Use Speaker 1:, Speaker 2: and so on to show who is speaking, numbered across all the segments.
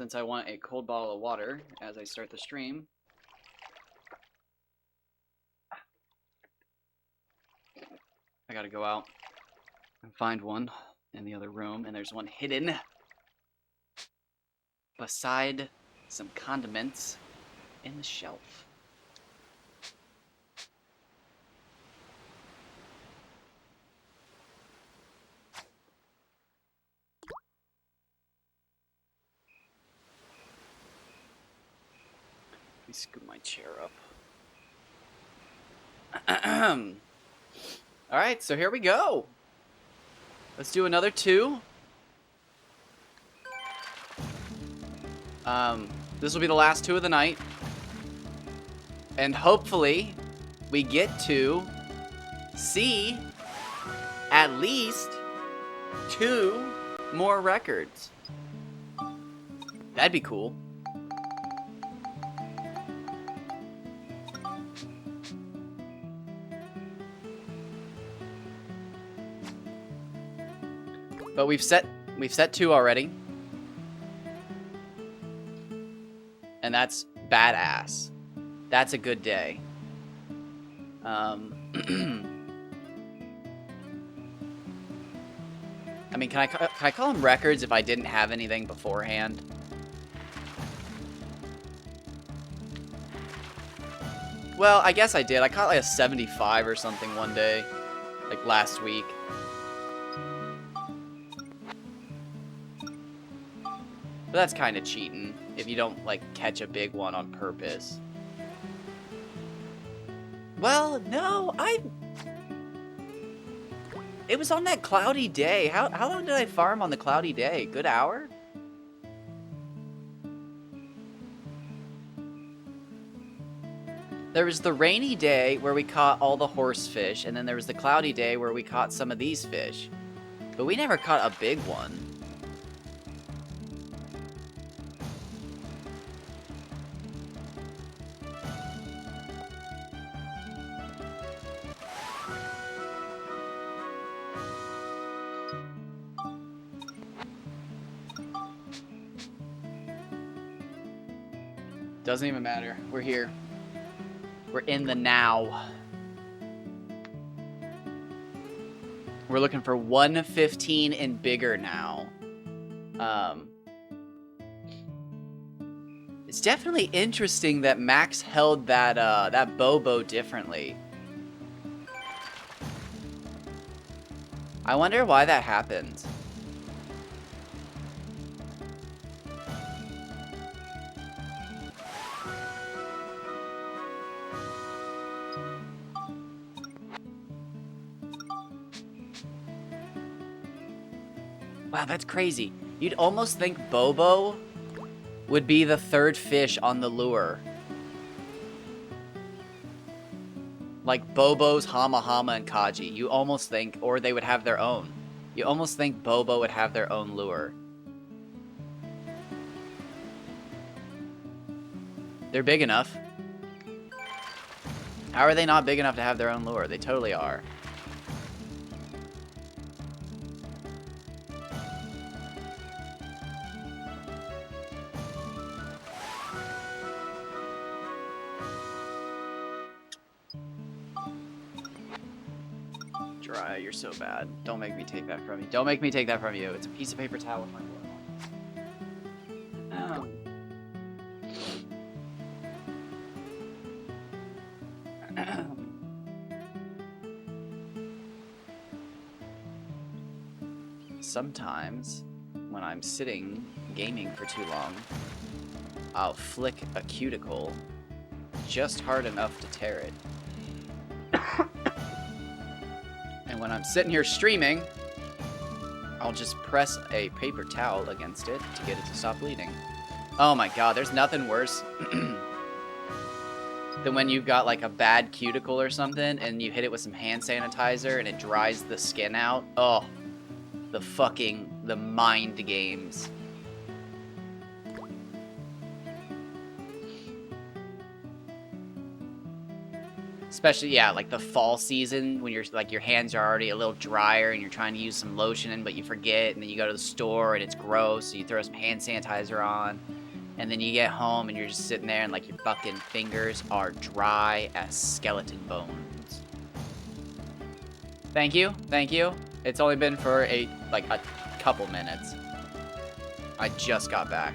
Speaker 1: since I want a cold bottle of water as I start the stream. I gotta go out and find one in the other room, and there's one hidden beside some condiments in the shelf. Let me scoop my chair up. Alright, so here we go. Let's do another 2. This will be the last 2 of the night. And hopefully, we get to see at least 2 more records. That'd be cool. But we've set 2 already. And that's badass. That's a good day. I mean, can I call them records if I didn't have anything beforehand? Well, I guess I did. I caught like a 75 or something one day, like last week. But that's kind of cheating if you don't, like, catch a big one on purpose. Well, no, it was on that cloudy day. How long did I farm on the cloudy day? Good hour? There was the rainy day where we caught all the horsefish, and then there was the cloudy day where we caught some of these fish. But we never caught a big one. Doesn't even matter. We're here. We're in the now. We're looking for 115 and bigger now. It's definitely interesting that Max held that Bobo differently. I wonder why that happened. Wow, that's crazy. You'd almost think Bobo would be the 3rd fish on the lure. Like Bobo's, Hama Hama, and Kaji. You almost think, or they would have their own. You almost think Bobo would have their own lure. They're big enough. How are they not big enough to have their own lure? They totally are. Dry, you're so bad. Don't make me take that from you. Don't make me take that from you. It's a piece of paper towel with my blood on it. Sometimes, when I'm sitting gaming for too long, I'll flick a cuticle just hard enough to tear it. And when I'm sitting here streaming, I'll just press a paper towel against it to get it to stop bleeding. Oh my god, there's nothing worse than when you've got like a bad cuticle or something and you hit it with some hand sanitizer and it dries the skin out. Oh, the mind games. Especially, yeah, like the fall season when you're like your hands are already a little drier and you're trying to use some lotion, but you forget, and then you go to the store and it's gross, so you throw some hand sanitizer on, and then you get home and you're just sitting there and like your fucking fingers are dry as skeleton bones. Thank you, thank you. It's only been for a couple minutes. I just got back.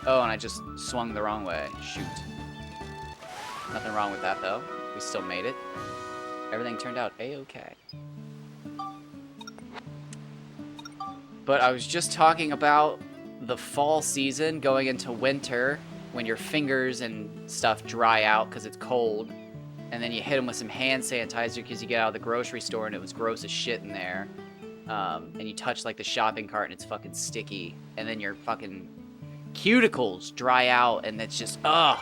Speaker 1: Oh, and I just swung the wrong way. Shoot. Nothing wrong with that though. We still made it. Everything turned out a-okay. But I was just talking about the fall season going into winter when your fingers and stuff dry out because it's cold. And then you hit them with some hand sanitizer because you get out of the grocery store and it was gross as shit in there. And you touch like the shopping cart and it's fucking sticky. And then your fucking cuticles dry out and it's just, ugh.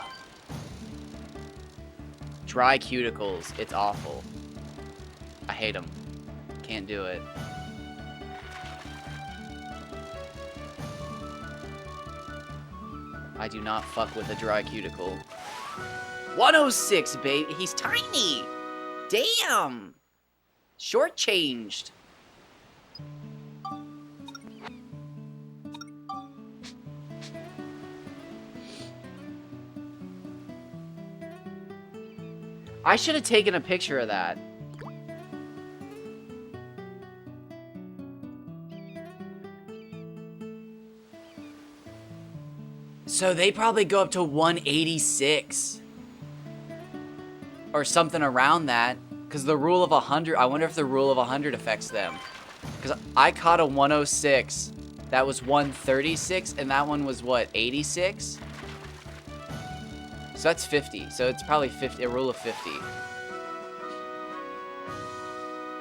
Speaker 1: Dry cuticles. It's awful. I hate them. Can't do it. I do not fuck with a dry cuticle. 106, baby. He's tiny. Damn. Shortchanged. I should have taken a picture of that. So they probably go up to 186. Or something around that. Because the rule of 100, I wonder if the rule of 100 affects them. Because I caught a 106. That was 136. And that one was what, 86? So that's 50. So it's probably 50, a rule of 50.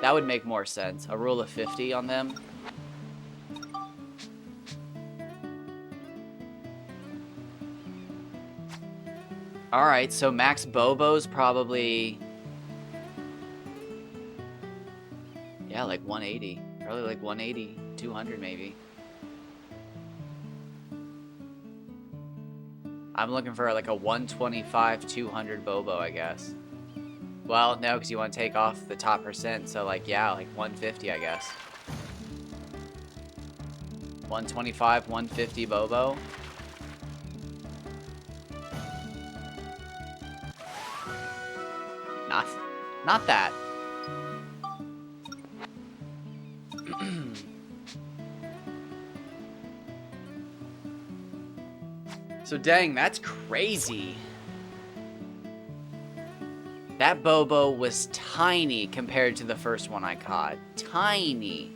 Speaker 1: That would make more sense. A rule of 50 on them. Alright, so Max Bobo's probably... yeah, like 180. Probably like 180, 200 maybe. I'm looking for like a 125, 200 Bobo, I guess. Well, no, because you want to take off the top percent, so like, yeah, like 150, I guess. 125, 150 Bobo. Not that. So dang, that's crazy. That Bobo was tiny compared to the first one I caught. Tiny.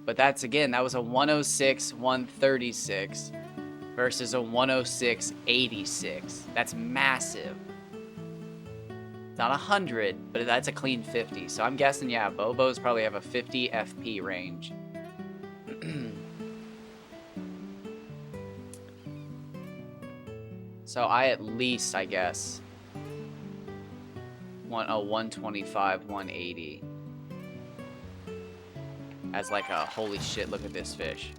Speaker 1: But that's, again, that was a 106, 136 versus a 106, 86. That's massive. It's not 100, but that's a clean 50. So I'm guessing, yeah, Bobos probably have a 50 FP range. So I at least, I guess, want a 125, 180 as like a holy shit, look at this fish.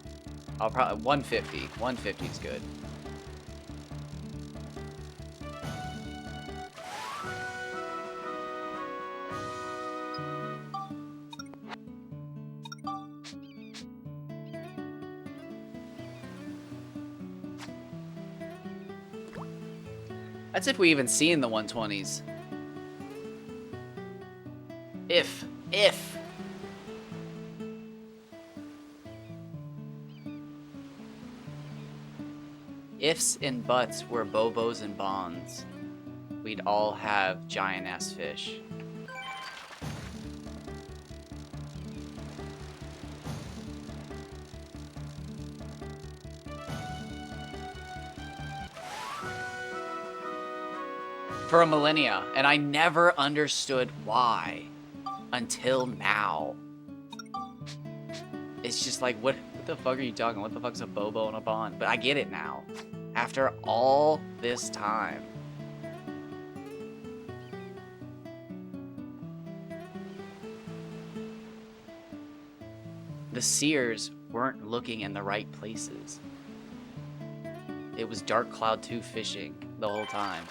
Speaker 1: I'll probably 150. 150 is good. That's if we even see in the 120s. If. Ifs and buts were Bobos and bonds, we'd all have giant-ass fish. For a millennia, and I never understood why until now. It's just like, what the fuck are you talking? What the fuck's a Bobo and a bond? But I get it now. After all this time. The seers weren't looking in the right places. It was Dark Cloud 2 fishing the whole time.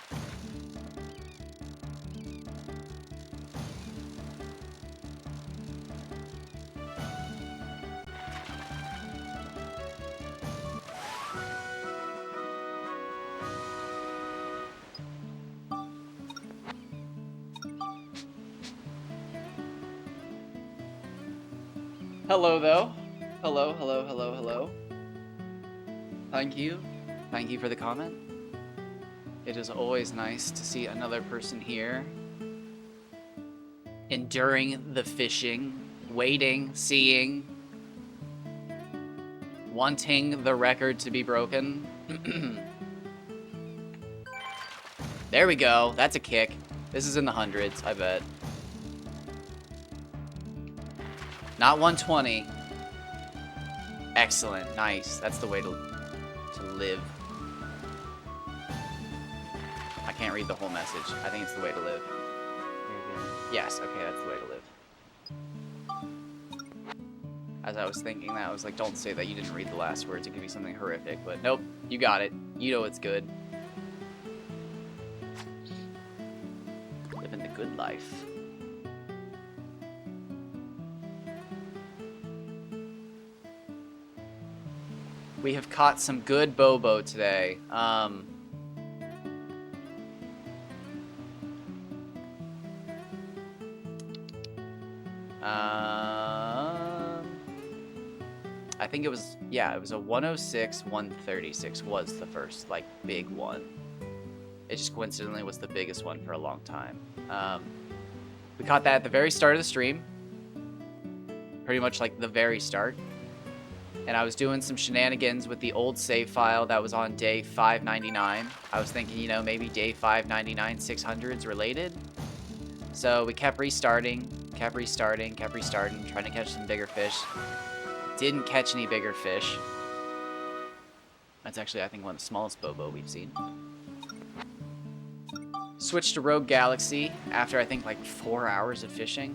Speaker 1: Hello, though. Hello, hello, hello, hello. Thank you. Thank you for the comment. It is always nice to see another person here. Enduring the fishing, waiting, seeing, wanting the record to be broken. There we go. That's a kick. This is in the hundreds, I bet. Not 120. Excellent. Nice. That's the way to live. I can't read the whole message. I think it's the way to live. Yes, okay, that's the way to live. As I was thinking that, I was like, don't say that you didn't read the last words. It could be something horrific, but nope. You got it. You know it's good. Living the good life. We have caught some good Bobo today. I think it was, yeah, it was a 106, 136 was the first, like, big one. It just coincidentally was the biggest one for a long time. We caught that at the very start of the stream. Pretty much like the very start. And I was doing some shenanigans with the old save file that was on day 599. I was thinking, you know, maybe day 599 600's related. So we kept restarting, trying to catch some bigger fish. Didn't catch any bigger fish. That's actually, I think, one of the smallest Bobo we've seen. Switched to Rogue Galaxy after, I think, like 4 hours of fishing.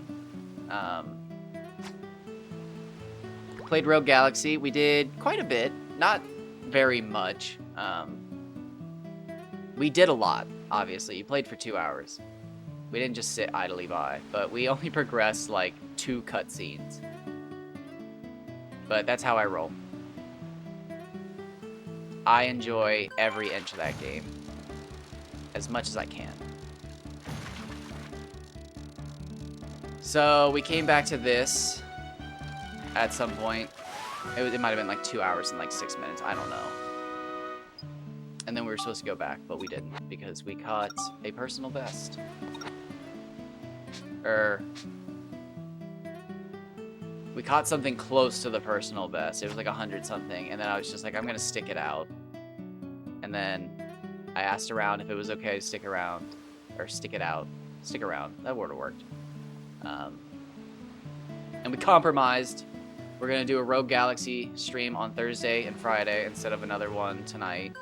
Speaker 1: Played Rogue Galaxy. We did quite a bit. Not very much. We did a lot, obviously. You played for 2 hours. We didn't just sit idly by, but we only progressed like 2 cutscenes. But that's how I roll. I enjoy every inch of that game as much as I can. So we came back to this at some point. It might have been like 2 hours and like 6 minutes. I don't know. And then we were supposed to go back, but we didn't because we caught a personal best. We caught something close to the personal best. It was like 100 something, and then I was just like, I'm gonna stick it out. And then I asked around if it was okay to stick around, or stick it out. Stick around. That would have worked. And we compromised. We're gonna do a Rogue Galaxy stream on Thursday and Friday instead of another one tonight.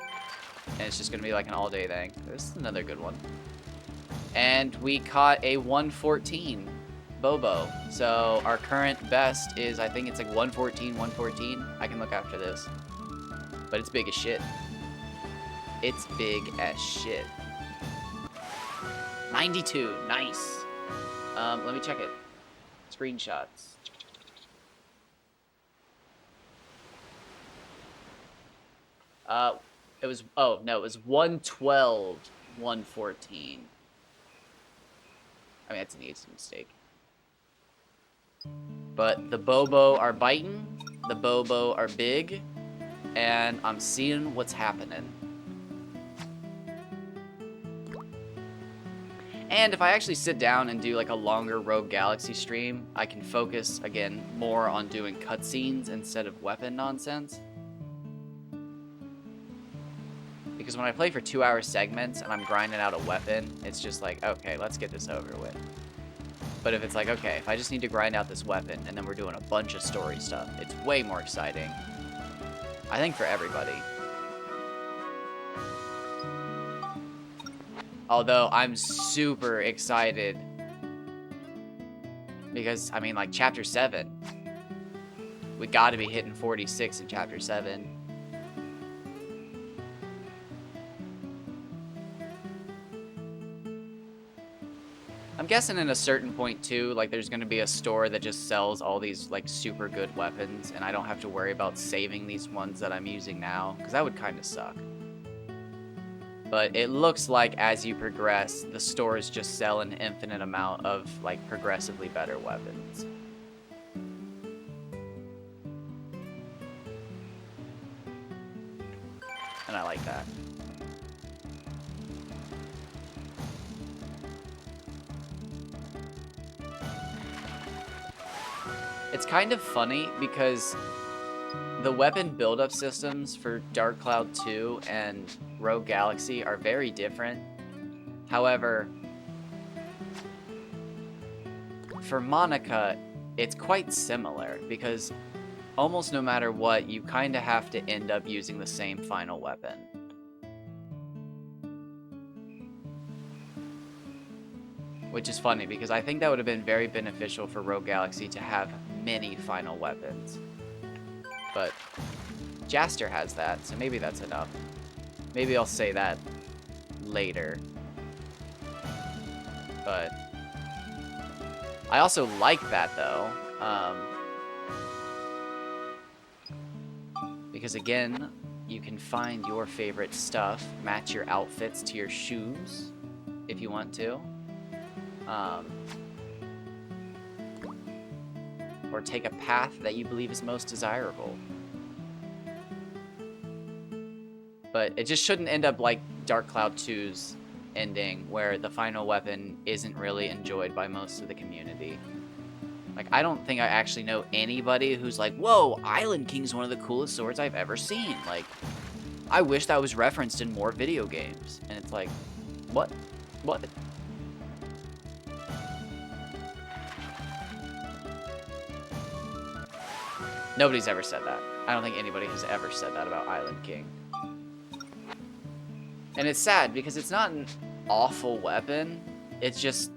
Speaker 1: And it's just gonna be like an all-day thing. This is another good one. And we caught a 114 Bobo. So our current best is, I think it's like 114, 114. I can look after this. But it's big as shit. It's big as shit. 92, nice. Let me check it. Screenshots. It was, oh no, it was 112, 114. I mean, that's an easy mistake. But the Bobo are biting, the Bobo are big, and I'm seeing what's happening. And if I actually sit down and do like a longer Rogue Galaxy stream, I can focus, again, more on doing cutscenes instead of weapon nonsense. Because when I play for 2-hour segments and I'm grinding out a weapon, it's just like, okay, let's get this over with. But if it's like, okay, if I just need to grind out this weapon and then we're doing a bunch of story stuff, it's way more exciting. I think for everybody. Although I'm super excited because, I mean, like Chapter 7, we gotta be hitting 46 in Chapter 7. I'm guessing in a certain point too, like there's gonna be a store that just sells all these like super good weapons and I don't have to worry about saving these ones that I'm using now, because that would kind of suck. But it looks like as you progress, the stores just sell an infinite amount of like progressively better weapons. And I like that. It's kind of funny because the weapon build-up systems for Dark Cloud 2 and Rogue Galaxy are very different. However, for Monica, it's quite similar because almost no matter what, you kind of have to end up using the same final weapon. Which is funny because I think that would have been very beneficial for Rogue Galaxy to have many final weapons. But Jaster has that, so maybe that's enough. Maybe I'll say that later. But I also like that though. Because again, you can find your favorite stuff, match your outfits to your shoes if you want to. Or take a path that you believe is most desirable. But it just shouldn't end up like Dark Cloud 2's ending, where the final weapon isn't really enjoyed by most of the community. Like, I don't think I actually know anybody who's like, whoa, Island King's one of the coolest swords I've ever seen. Like, I wish that was referenced in more video games. And it's like, what? What? Nobody's ever said that. I don't think anybody has ever said that about Island King. And it's sad because it's not an awful weapon. It's just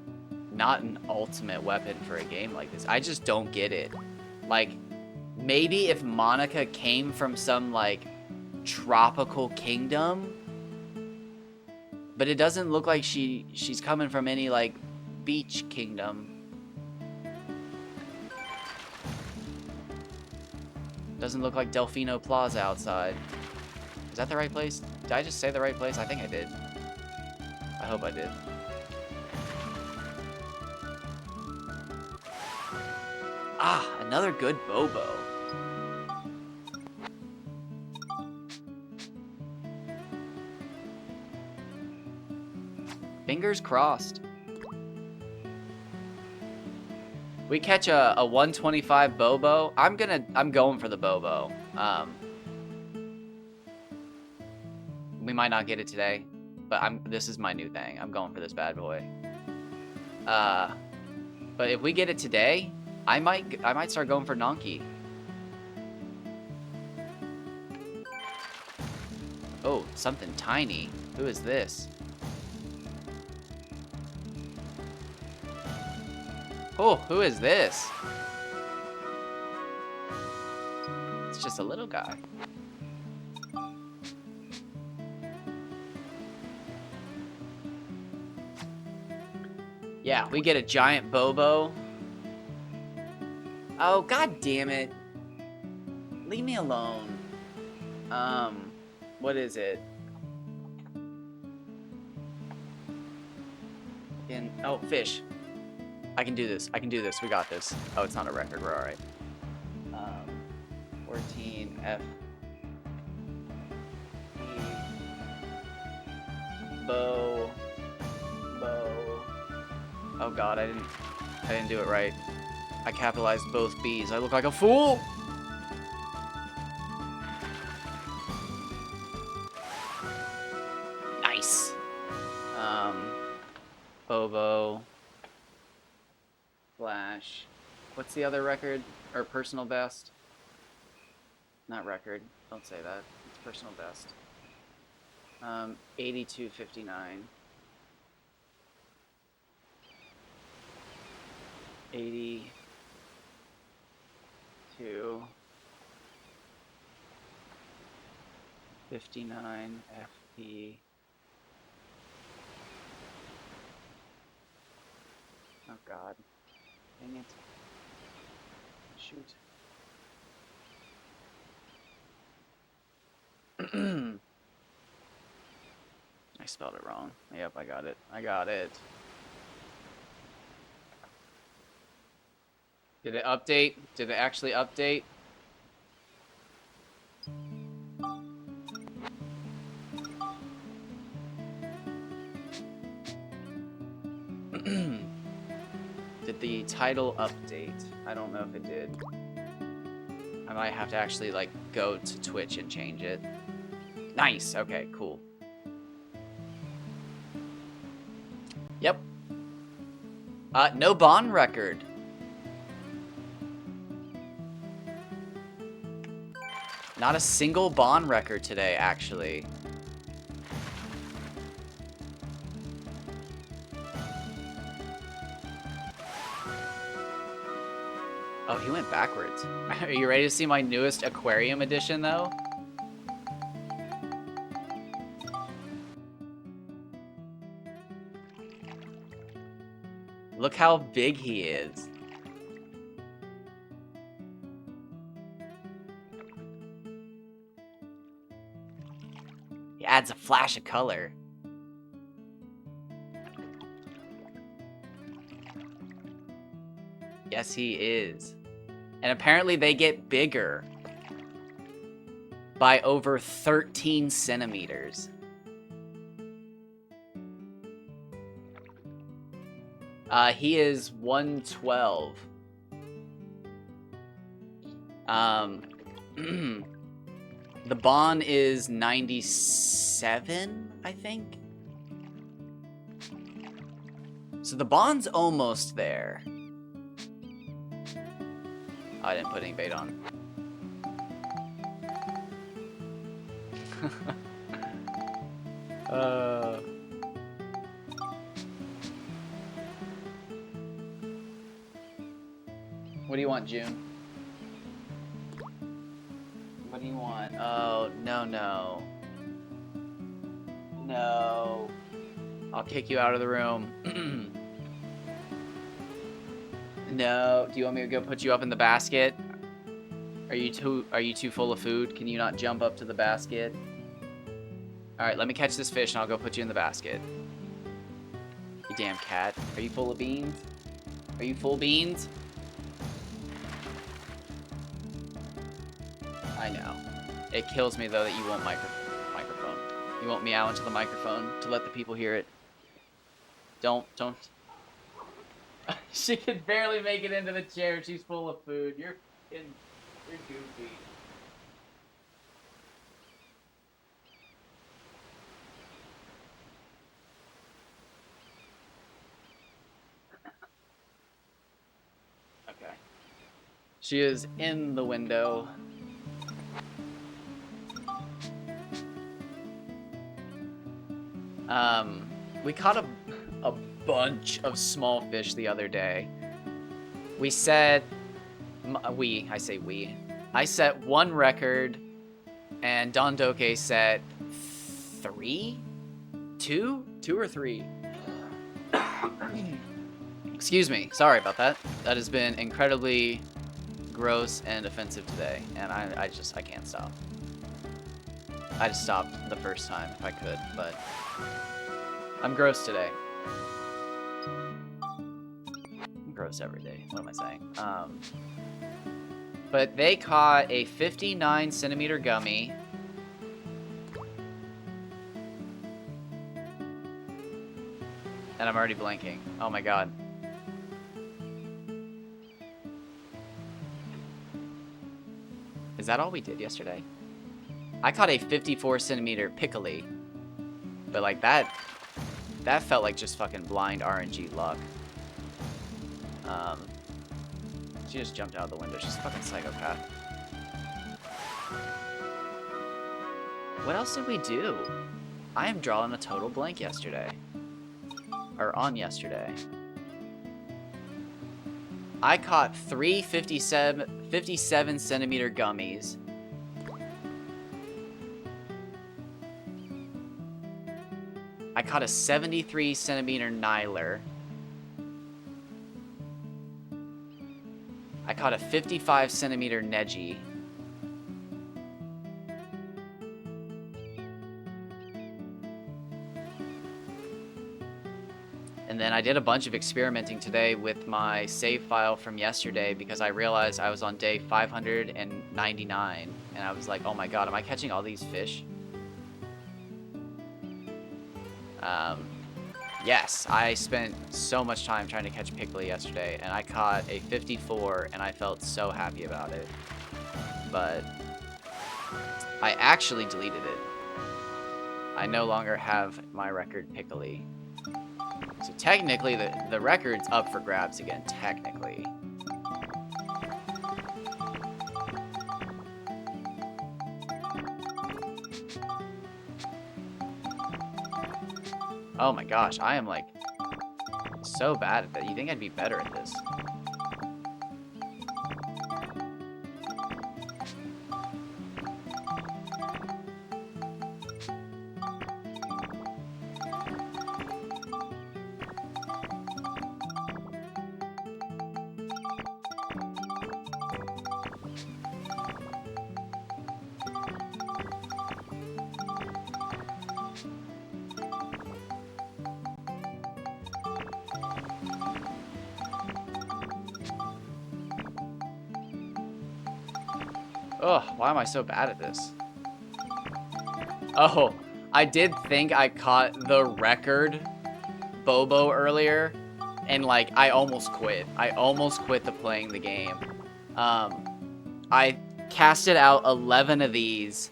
Speaker 1: not an ultimate weapon for a game like this. I just don't get it. Like, maybe if Monica came from some, like, tropical kingdom, but it doesn't look like she's coming from any, like, beach kingdom. Doesn't look like Delfino Plaza outside. Is that the right place? Did I just say the right place? I think I did. I hope I did. Ah, another good Bobo. Fingers crossed. We catch a 125 Bobo. I'm going for the Bobo. We might not get it today, but this is my new thing. I'm going for this bad boy. But if we get it today, I might start going for Nonky. Oh, something tiny. Who is this? Oh, who is this? It's just a little guy. Yeah, we get a giant Bobo. Oh, god damn it. Leave me alone. What is it? Oh, fish. I can do this. I can do this. We got this. Oh, it's not a record. We're alright. 14 F. E. Bow. Oh god, I didn't do it right. I capitalized both B's. I look like a fool! Nice. Bobo. Flash. What's the other record? Or personal best? Not record. Don't say that. It's personal best. 82.59. 82. 59 FP. Oh god. Dang it. Shoot. I spelled it wrong. Yep, I got it. I got it. Did it update? Did it actually update? the title update. I don't know if it did. I might have to actually, like, go to Twitch and change it. Nice! Okay, cool. Yep. No bond record. Not a single bond record today, actually. Oh, he went backwards. Are you ready to see my newest aquarium edition, though? Look how big he is. He adds a flash of color. Yes, he is. And apparently they get bigger by over 13 centimeters. He is 112. The bond is 97, I think. So the bond's almost there. Oh, I didn't put any bait on. What do you want, June? What do you want? Oh, no, no. No. I'll kick you out of the room. No. Do you want me to go put you up in the basket? Are you too full of food? Can you not jump up to the basket? Alright, let me catch this fish and I'll go put you in the basket. You damn cat. Are you full of beans? Are you full beans? I know. It kills me, though, that you won't microphone. You won't meow into the microphone to let the people hear it. Don't. She can barely make it into the chair. She's full of food. You're goofy. Okay. She is in the window. We caught a bunch of small fish the other day. I set one record, and Don Doke set 3? 2 or 3? Excuse me. Sorry about that. That has been incredibly gross and offensive today, and I can't stop. I just stopped the first time if I could, but I'm gross today. I'm gross every day. What am I saying? But they caught a 59 centimeter gummy. And I'm already blanking. Oh my god. Is that all we did yesterday? I caught a 54 centimeter piccoli. But like that felt like just fucking blind RNG luck. She just jumped out of the window. She's a fucking psychopath. What else did we do? I am drawing a total blank yesterday. Or on yesterday. I caught 3 57 centimeter gummies. I caught a 73 centimeter nyler. I caught a 55 centimeter neji. And then I did a bunch of experimenting today with my save file from yesterday because I realized I was on day 599 and I was like, oh my god, am I catching all these fish? Yes, I spent so much time trying to catch Piccoli yesterday, and I caught a 54, and I felt so happy about it. But I actually deleted it. I no longer have my record Piccoli. So technically, the record's up for grabs again, technically. Oh my gosh, I am like so bad at that. You think I'd be better at this? Ugh, why am I so bad at this? Oh, I did think I caught the record Bobo earlier, and like I almost quit. I almost quit playing the game. I casted out 11 of these,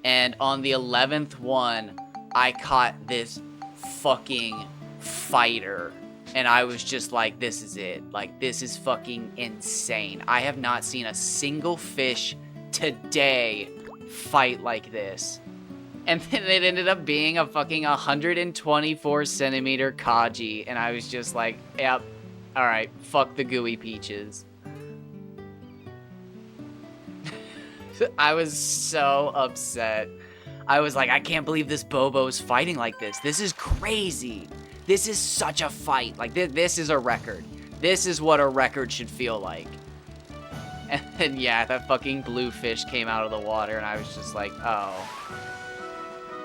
Speaker 1: and on the 11th one, I caught this fucking fighter. And I was just like, this is it. Like, this is fucking insane. I have not seen a single fish today fight like this. And then it ended up being a fucking 124 centimeter Kaji. And I was just like, yep, alright, fuck the gooey peaches. I was so upset. I was like, I can't believe this Bobo's fighting like this. This is crazy. This is such a fight. Like, this is a record. This is what a record should feel like. And then, yeah, that fucking blue fish came out of the water, and I was just like, oh.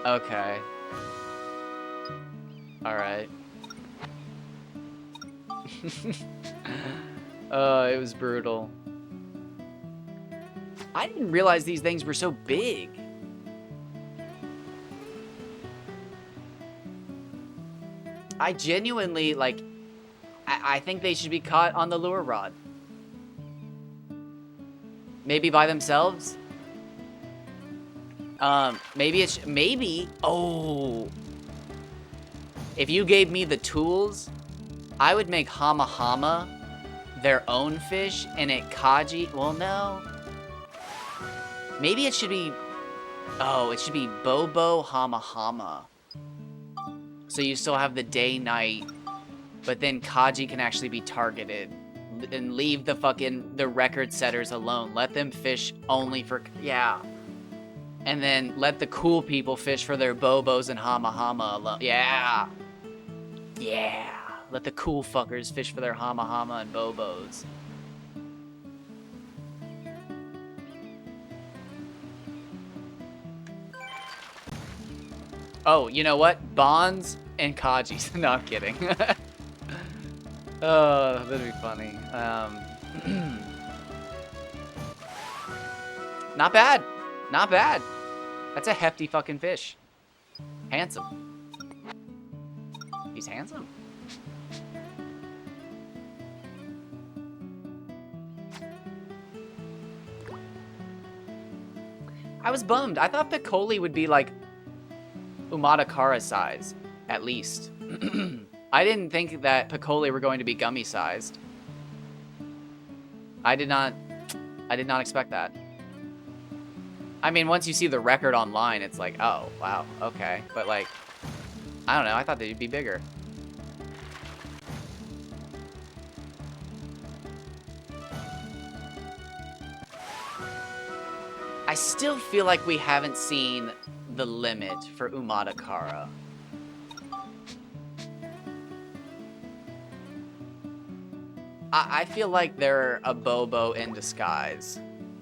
Speaker 1: Okay. Alright. It was brutal. I didn't realize these things were so big. I genuinely, like, I think they should be caught on the lure rod. Maybe by themselves? Maybe, oh. If you gave me the tools, I would make Hama Hama their own fish, and it Kaji, well, no. Maybe it should be, oh, it should be Bobo Hama Hama. So you still have the day-night, but then Kaji can actually be targeted. And leave the record setters alone. Let them fish only for, yeah. And then let the cool people fish for their Bobos and Hama Hama alone. Yeah. Yeah. Let the cool fuckers fish for their Hama Hama and Bobos. Oh, you know what? Bonds and Kajis. No, I'm kidding. Oh, that'd be funny. Not bad. Not bad. That's a hefty fucking fish. Handsome. He's handsome. I was bummed. I thought Piccoli would be like Umatakara size, at least. I didn't think that Piccoli were going to be gummy sized. I did not expect that. I mean, once you see the record online, it's like, oh, wow, okay. But like, I don't know, I thought they'd be bigger. I still feel like we haven't seen the limit for Umatakara. I feel like they're a Bobo in disguise.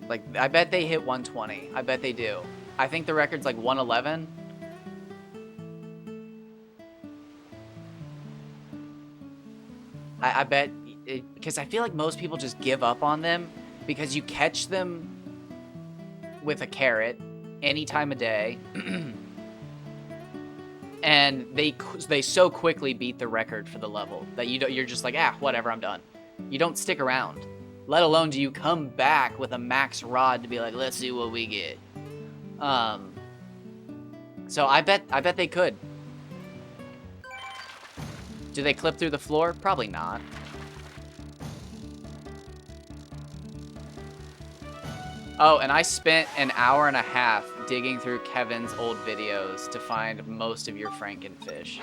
Speaker 1: Like, I bet they hit 120. I bet they do. I think the record's like 111. I bet, because I feel like most people just give up on them because you catch them with a carrot any time of day. And And they so quickly beat the record for the level that you're just like, whatever, I'm done. You don't stick around. Let alone do you come back with a max rod to be like, let's see what we get. So I bet they could. Do they clip through the floor? Probably not. Oh, and I spent an hour and a half digging through Kevin's old videos to find most of your Frankenfish.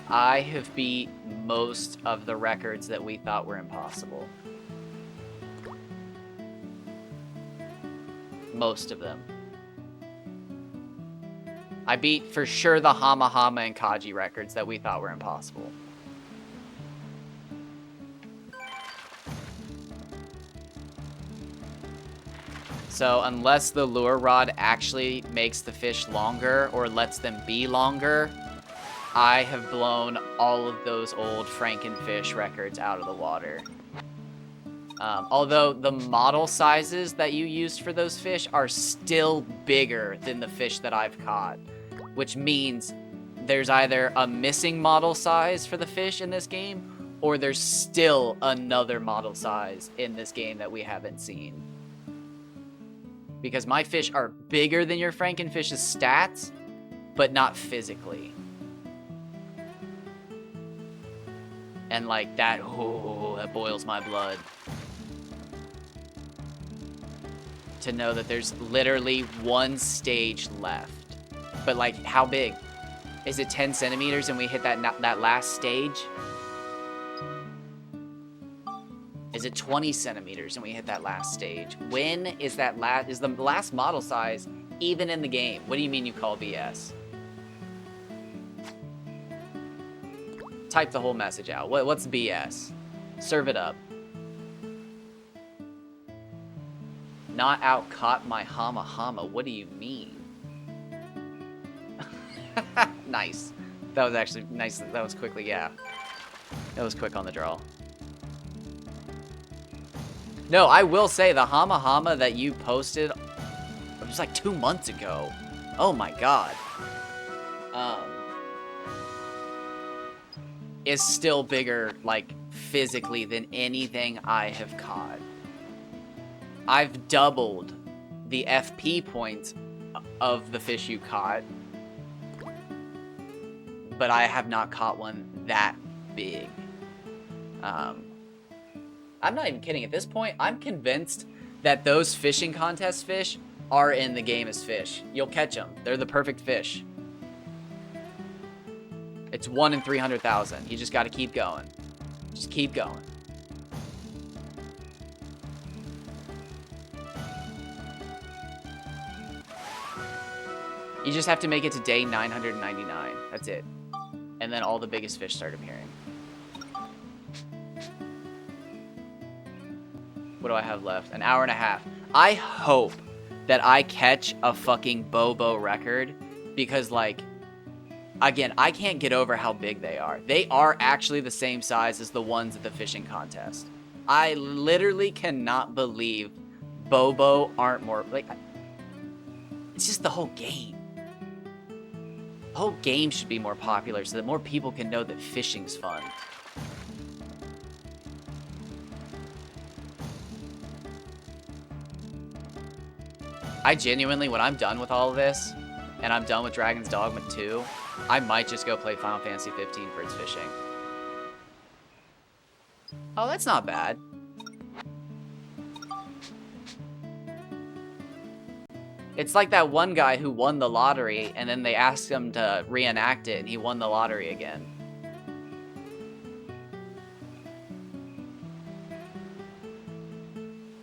Speaker 1: I have beat most of the records that we thought were impossible. Most of them. I beat, for sure, the Hama Hama and Kaji records that we thought were impossible. So unless the lure rod actually makes the fish longer or lets them be longer, I have blown all of those old Frankenfish records out of the water. Although the model sizes that you used for those fish are still bigger than the fish that I've caught, which means there's either a missing model size for the fish in this game, or there's still another model size in this game that we haven't seen. Because my fish are bigger than your Frankenfish's stats, but not physically. And like that, oh, that boils my blood. To know that there's literally one stage left. But like, how big? Is it 10 centimeters and we hit that last stage? Is it 20 centimeters and we hit that last stage? When is that is the last model size even in the game? What do you mean you call BS? Type the whole message out. What's BS? Serve it up. Not out caught my Hama Hama. What do you mean? Nice. That was actually nice. That was quickly, yeah. That was quick on the draw. No, I will say the Hama Hama that you posted, it was like 2 months ago. Oh my god. Is still bigger, like, physically than anything I have caught. I've doubled the FP points of the fish you caught, but I have not caught one that big. I'm not even kidding. At this point, I'm convinced that those fishing contest fish are in the game as fish. You'll catch them. They're the perfect fish. It's 1 in 300,000. You just got to keep going. Just keep going. You just have to make it to day 999. That's it. And then all the biggest fish start appearing. What do I have left? An hour and a half. I hope that I catch a fucking Bobo record because, like, again, I can't get over how big they are. They are actually the same size as the ones at the fishing contest. I literally cannot believe Bobo aren't more, like, it's just the whole game. The whole game should be more popular so that more people can know that fishing's fun. I genuinely, when I'm done with all of this, and I'm done with Dragon's Dogma 2, I might just go play Final Fantasy 15 for its fishing. Oh, that's not bad. It's like that one guy who won the lottery, and then they asked him to reenact it, and he won the lottery again.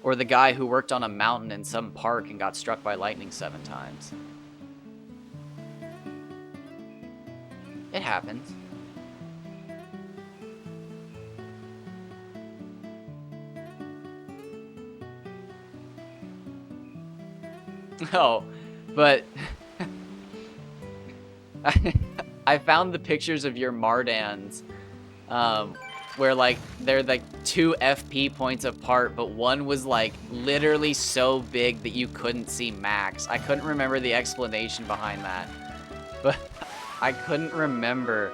Speaker 1: Or the guy who worked on a mountain in some park and got struck by lightning 7 times. It happens. Oh, but I found the pictures of your Mardans, where like they're like 2 FP points apart, but one was like literally so big that you couldn't see max. I couldn't remember the explanation behind that. But I couldn't remember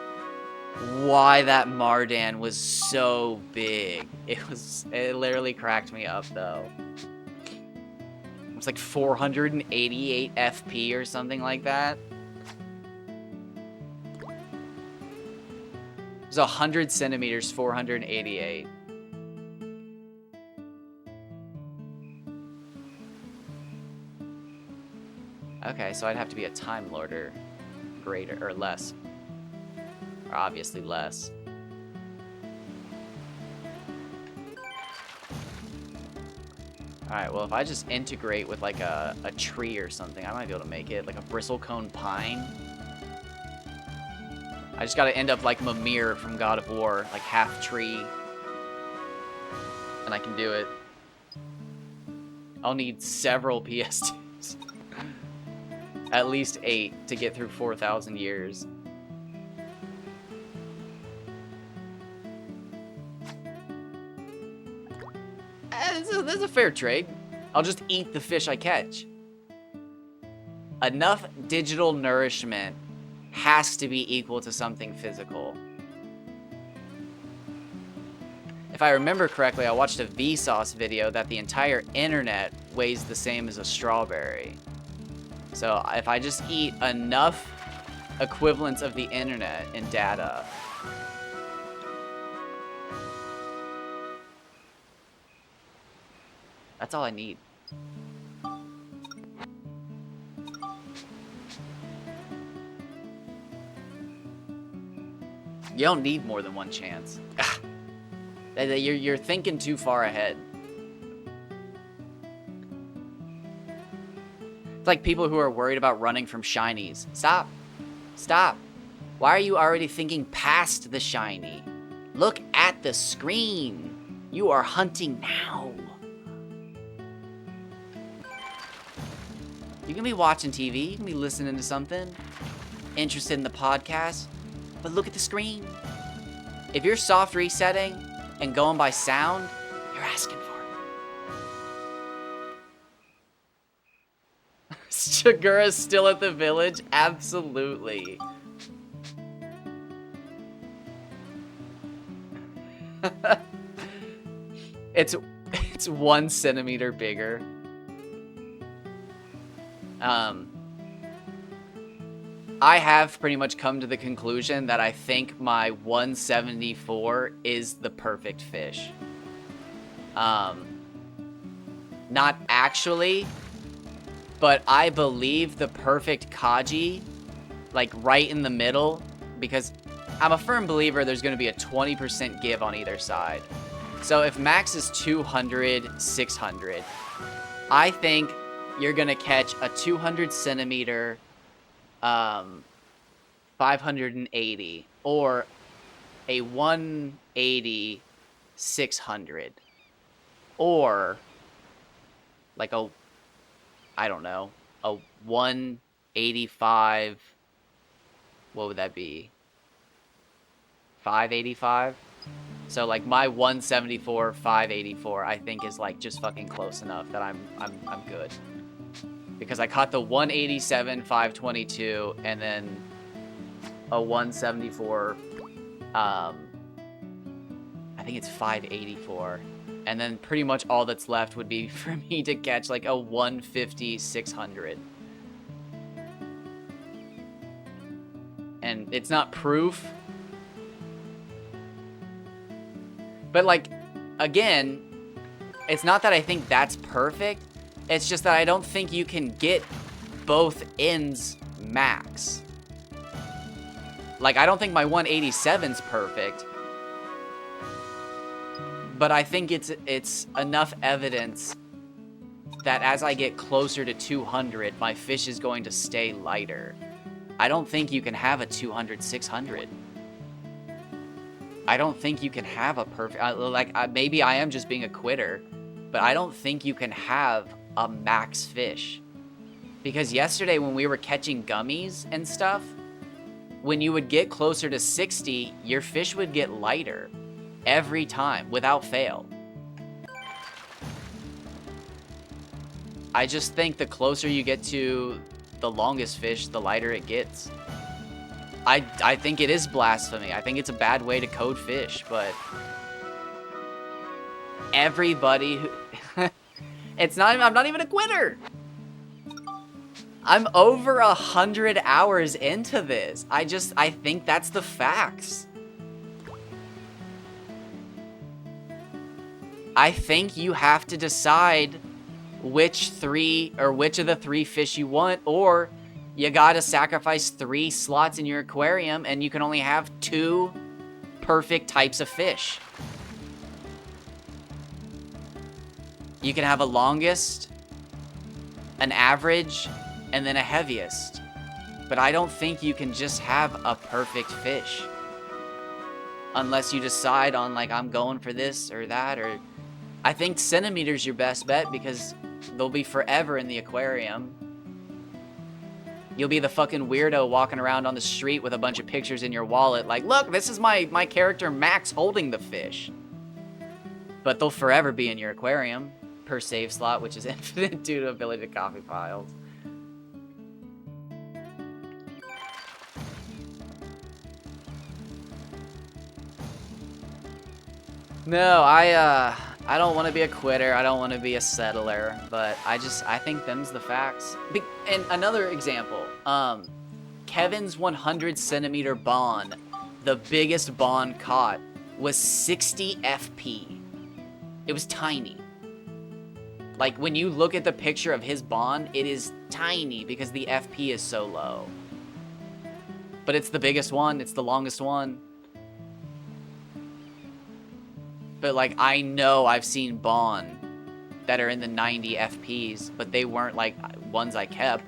Speaker 1: why that Mardan was so big. It literally cracked me up though. It was like 488 FP or something like that. It was 100 centimeters, 488. Okay, so I'd have to be a Time Lorder greater or less. Or obviously less. Alright, well if I just integrate with like a tree or something, I might be able to make it. Like a bristlecone pine. I just gotta end up like Mimir from God of War, like half tree. And I can do it. I'll need several PS2s. At least 8 to get through 4,000 years. That's a fair trade. I'll just eat the fish I catch. Enough digital nourishment has to be equal to something physical. If I remember correctly, I watched a Vsauce video that the entire internet weighs the same as a strawberry. So if I just eat enough equivalents of the internet in data, that's all I need. You don't need more than one chance. You're thinking too far ahead. It's like people who are worried about running from shinies. Stop. Stop. Why are you already thinking past the shiny? Look at the screen. You are hunting now. You can be watching TV. You can be listening to something. Interested in the podcast. But look at the screen. If you're soft resetting and going by sound, you're asking for it. Shigura's still at the village? Absolutely. It's 1 centimeter bigger. I have pretty much come to the conclusion that I think my 174 is the perfect fish. Not actually, but I believe the perfect Kaji, like right in the middle, because I'm a firm believer there's going to be a 20% give on either side. So if max is 200, 600, I think you're going to catch a 200 centimeter 580 or a 180 600 or like a, I don't know, a 185, what would that be, 585? So like my 174 584 I think is like just fucking close enough that I'm good. Because I caught the 187 522 and then a 174 I think it's 584, and then pretty much all that's left would be for me to catch like a 150 600. And it's not proof, but like again, it's not that I think that's perfect. It's just that I don't think you can get both ends max. Like, I don't think my 187's perfect. But I think it's enough evidence that as I get closer to 200, my fish is going to stay lighter. I don't think you can have a 200 600. I don't think you can have a perfect... maybe I am just being a quitter, but I don't think you can have a max fish. Because yesterday when we were catching gummies and stuff, when you would get closer to 60, your fish would get lighter every time without fail. I just think the closer you get to the longest fish, the lighter it gets. I think it is blasphemy. I think it's a bad way to code fish, but everybody who it's not I'm not even a quitter. I'm over 100 hours into this. I think that's the facts. I think you have to decide which of the 3 fish you want, or you gotta sacrifice 3 slots in your aquarium and you can only have 2 perfect types of fish. You can have a longest, an average, and then a heaviest. But I don't think you can just have a perfect fish. Unless you decide on, like, I'm going for this or that, or... I think centimeter's your best bet because they'll be forever in the aquarium. You'll be the fucking weirdo walking around on the street with a bunch of pictures in your wallet like, look, this is my character Max holding the fish. But they'll forever be in your aquarium per save slot, which is infinite due to ability to copy files. No, I don't want to be a quitter. I don't want to be a settler, but I think them's the facts. And another example, Kevin's 100 centimeter bond, the biggest bond caught, was 60 FP. It was tiny. Like, when you look at the picture of his bond, it is tiny because the FP is so low. But it's the biggest one. It's the longest one. But, like, I know I've seen bond that are in the 90 FPs, but they weren't, like, ones I kept.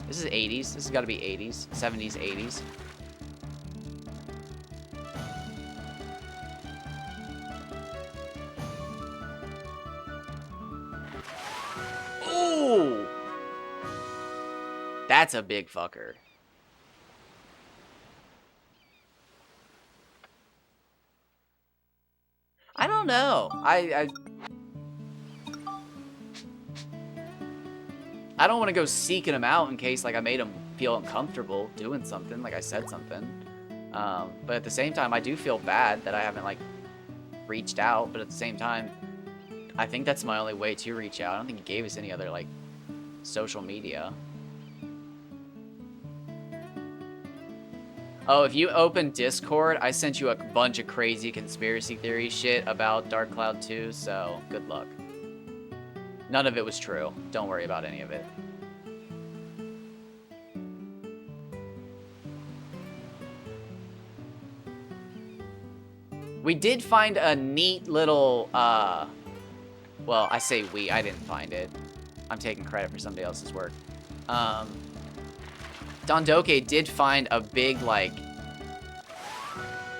Speaker 1: This is 80s. This has got to be 80s. 70s, 80s. Ooh! That's a big fucker. I don't know. I don't want to go seeking him out in case, like, I made him feel uncomfortable doing something, like I said something. But at the same time, I do feel bad that I haven't, like, reached out. But at the same time, I think that's my only way to reach out. I don't think he gave us any other, like, social media. Oh, if you open Discord, I sent you a bunch of crazy conspiracy theory shit about Dark Cloud 2, so good luck. None of it was true. Don't worry about any of it. We did find a neat little, well, I say we, I didn't find it. I'm taking credit for somebody else's work. Dondoke did find a big, like,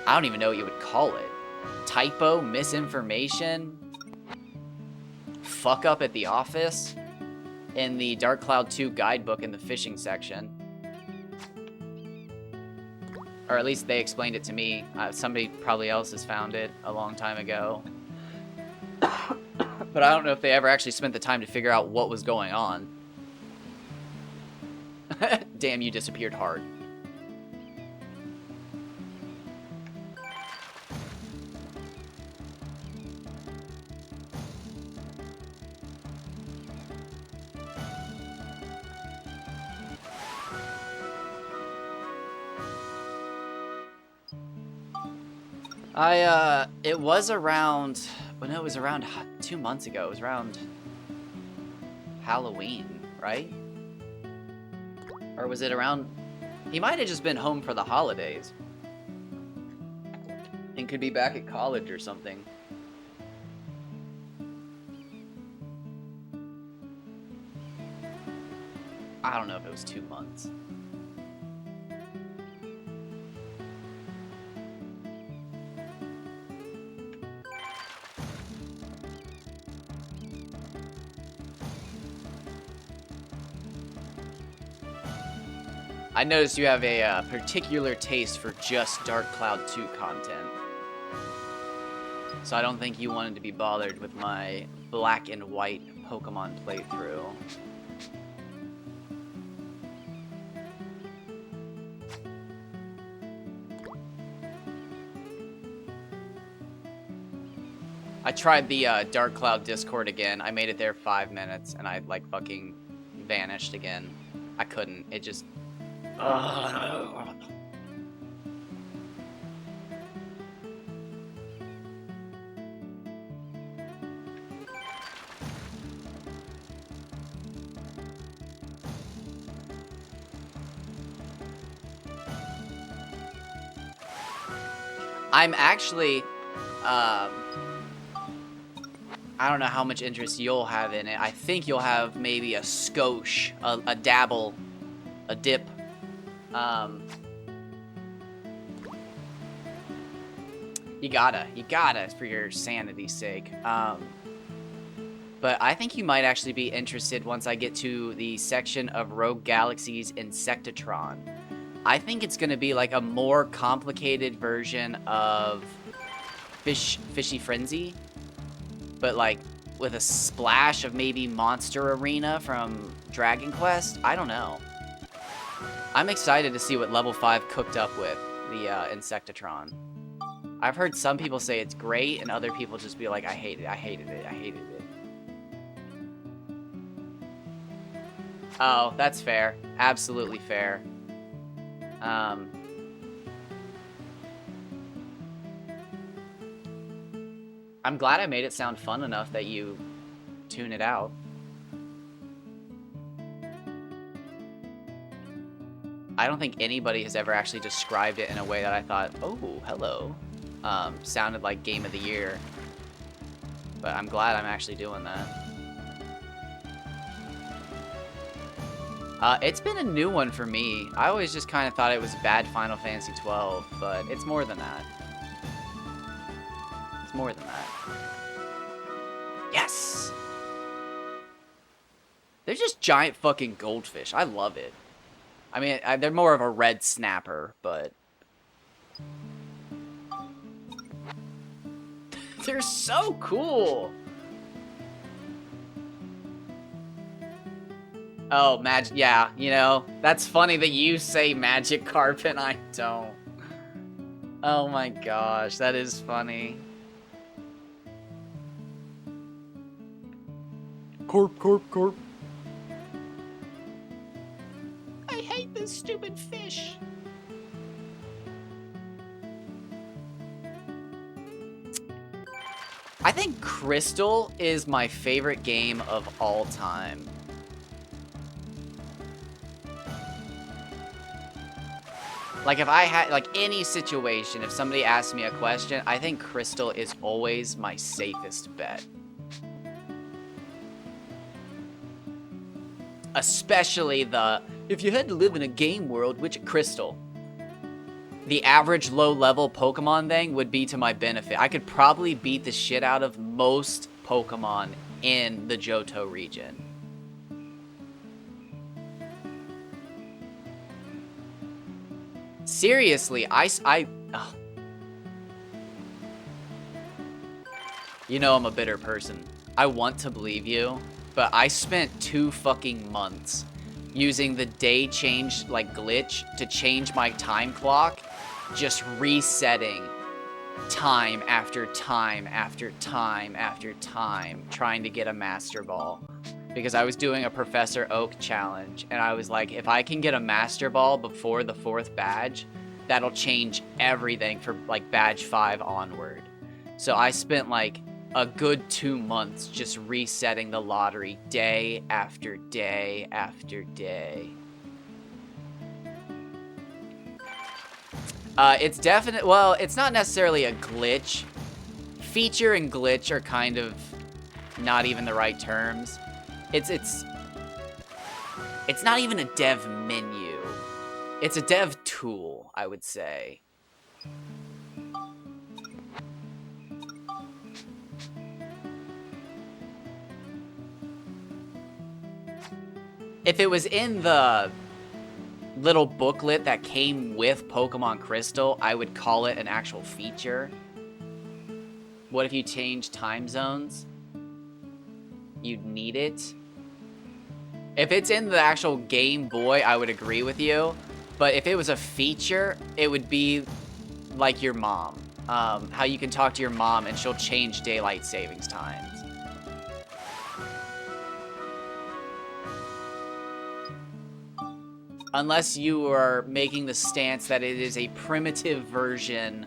Speaker 1: I don't even know what you would call it. Typo, misinformation, fuck up at the office in the Dark Cloud 2 guidebook in the fishing section. Or at least they explained it to me. Somebody probably else has found it a long time ago. But I don't know if they ever actually spent the time to figure out what was going on. Damn, you disappeared hard. It was around, well, no, it was around 2 months ago. It was around Halloween, right? Or was it around... He might have just been home for the holidays. And could be back at college or something. I don't know if it was 2 months. I noticed you have a particular taste for just Dark Cloud 2 content. So I don't think you wanted to be bothered with my black and white Pokemon playthrough. I tried the Dark Cloud Discord again. I made it there 5 minutes, and I, like, fucking vanished again. I couldn't. It just... I'm actually, I don't know how much interest you'll have in it. I think you'll have maybe a skosh, a dabble, a dip. You gotta, for your sanity's sake. But I think you might actually be interested once I get to the section of Rogue Galaxy's Insectatron. I think it's gonna be like a more complicated version of Fishy Frenzy, but like with a splash of maybe Monster Arena from Dragon Quest. I don't know. I'm excited to see what level 5 cooked up with the Insectatron. I've heard some people say it's great, and other people just be like, I hate it, I hated it, I hated it. Oh, that's fair. Absolutely fair. I'm glad I made it sound fun enough that you tune it out. I don't think anybody has ever actually described it in a way that I thought, oh, hello. Sounded like Game of the Year. But I'm glad I'm actually doing that. It's been a new one for me. I always just kind of thought it was bad Final Fantasy XII, but it's more than that. It's more than that. Yes! They're just giant fucking goldfish. I love it. I mean, they're more of a red snapper, but... They're so cool! Oh, magic, yeah, you know, that's funny that you say magic carp and I don't. Oh my gosh, that is funny. Corp, corp, corp. I hate this stupid fish. I think Crystal is my favorite game of all time. Like, if I had, like, any situation, if somebody asked me a question, I think Crystal is always my safest bet. Especially the, if you had to live in a game world, which Crystal. The average low-level Pokemon thing would be to my benefit. I could probably beat the shit out of most Pokemon in the Johto region. Seriously, oh. You know I'm a bitter person. I want to believe you, but I spent 2 fucking months using the day change, like, glitch to change my time clock, just resetting time after time after time after time, trying to get a Master Ball. Because I was doing a Professor Oak challenge, and I was like, if I can get a Master Ball before the 4th badge, that'll change everything for, like, badge 5 onward. So I spent, like, a good 2 months just resetting the lottery day after day after day. It's definite. Well, it's not necessarily a glitch. Feature and glitch are kind of not even the right terms. It's not even a dev menu. It's a dev tool, I would say. If it was in the little booklet that came with Pokemon Crystal, I would call it an actual feature. What if you change time zones? You'd need it. If it's in the actual Game Boy, I would agree with you. But if it was a feature, it would be like your mom. how you can talk to your mom and she'll change daylight savings times. Unless you are making the stance that it is a primitive version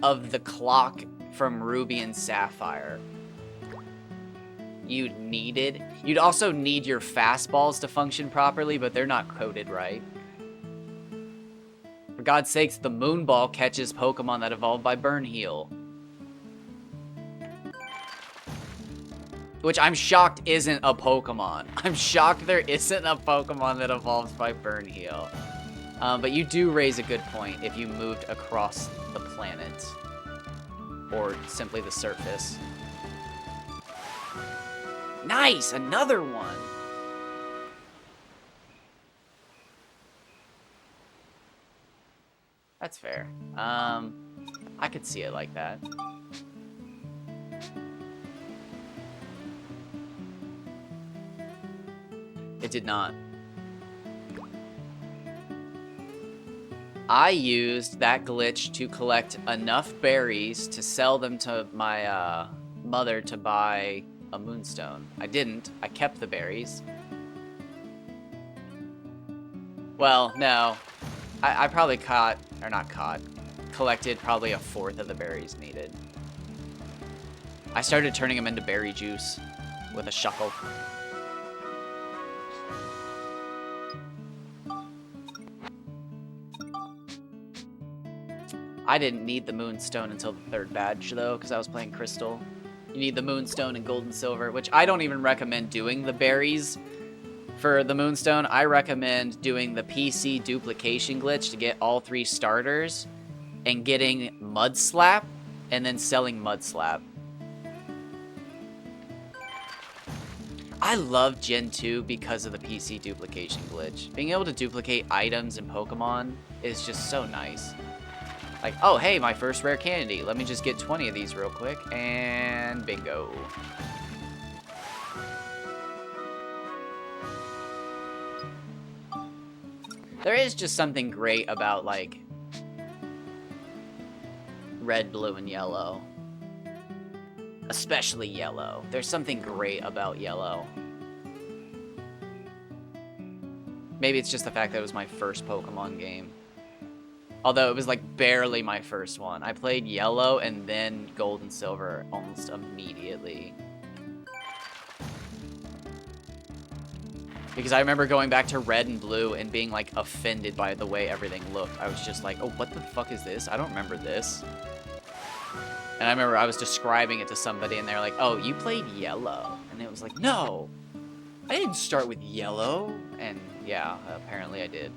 Speaker 1: of the clock from Ruby and Sapphire. You'd also need your fastballs to function properly, but they're not coded right. For God's sakes, the Moonball catches Pokemon that evolved by Burn Heal. Which I'm shocked isn't a Pokemon. I'm shocked there isn't a Pokemon that evolves by Burn Heal. But you do raise a good point if you moved across the planet. Or simply the surface. Nice! Another one! That's fair. I could see it like that. It did not. I used that glitch to collect enough berries to sell them to my mother to buy a Moonstone. I didn't. I kept the berries. Well, no. I probably collected probably a fourth of the berries needed. I started turning them into berry juice with a Shuckle. I didn't need the Moonstone until the third badge, though, because I was playing Crystal. You need the Moonstone and Gold and Silver, which I don't even recommend doing the berries for the Moonstone. I recommend doing the PC duplication glitch to get all 3 starters and getting Mud Slap and then selling Mud Slap. I love Gen 2 because of the PC duplication glitch. Being able to duplicate items in Pokemon is just so nice. Like, oh, hey, my first rare candy. Let me just get 20 of these real quick, and bingo. There is just something great about, like, red, blue, and yellow. Especially yellow. There's something great about yellow. Maybe it's just the fact that it was my first Pokemon game. Although it was like barely my first one. I played yellow and then gold and silver almost immediately. Because I remember going back to red and blue and being like offended by the way everything looked. I was just like, oh, what the fuck is this? I don't remember this. And I remember I was describing it to somebody and they're like, oh, you played yellow. And it was like, no, I didn't start with yellow. And yeah, apparently I did.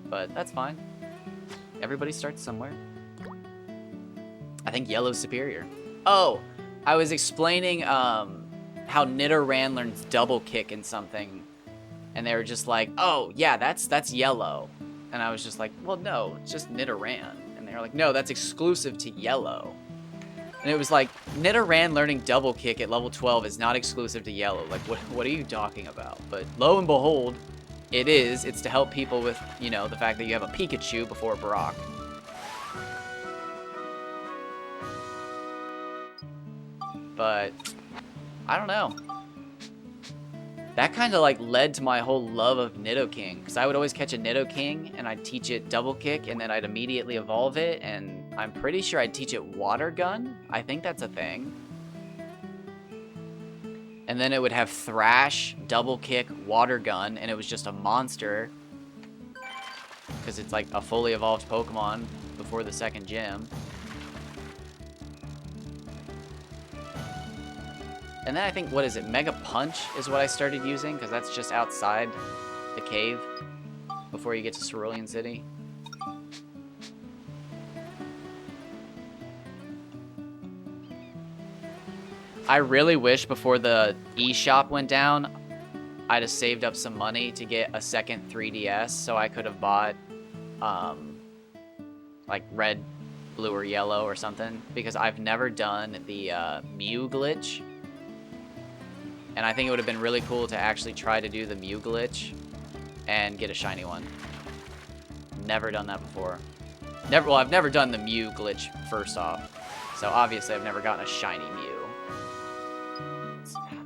Speaker 1: But that's fine. Everybody starts somewhere. I think yellow's superior. Oh, I was explaining how Nidoran learns double kick in something. And they were just like, oh, yeah, that's yellow. And I was just like, well, no, it's just Nidoran. And they were like, no, that's exclusive to yellow. And it was like, Nidoran learning double kick at level 12 is not exclusive to yellow. Like, what are you talking about? But lo and behold, it is. It's to help people with, you know, the fact that you have a Pikachu before Brock. But, I don't know. That kind of, like, led to my whole love of Nidoking. Because I would always catch a Nidoking, and I'd teach it Double Kick, and then I'd immediately evolve it, and I'm pretty sure I'd teach it Water Gun. I think that's a thing. And then it would have Thrash, Double Kick, Water Gun, and it was just a monster. Because it's like a fully evolved Pokemon before the second gym. And then I think, what is it? Mega Punch is what I started using, because that's just outside the cave before you get to Cerulean City. I really wish before the eShop went down, I'd have saved up some money to get a second 3DS so I could have bought, like, red, blue, or yellow or something. Because I've never done the Mew glitch. And I think it would have been really cool to actually try to do the Mew glitch and get a shiny one. Never done that before. Well, I've never done the Mew glitch first off. So obviously I've never gotten a shiny Mew.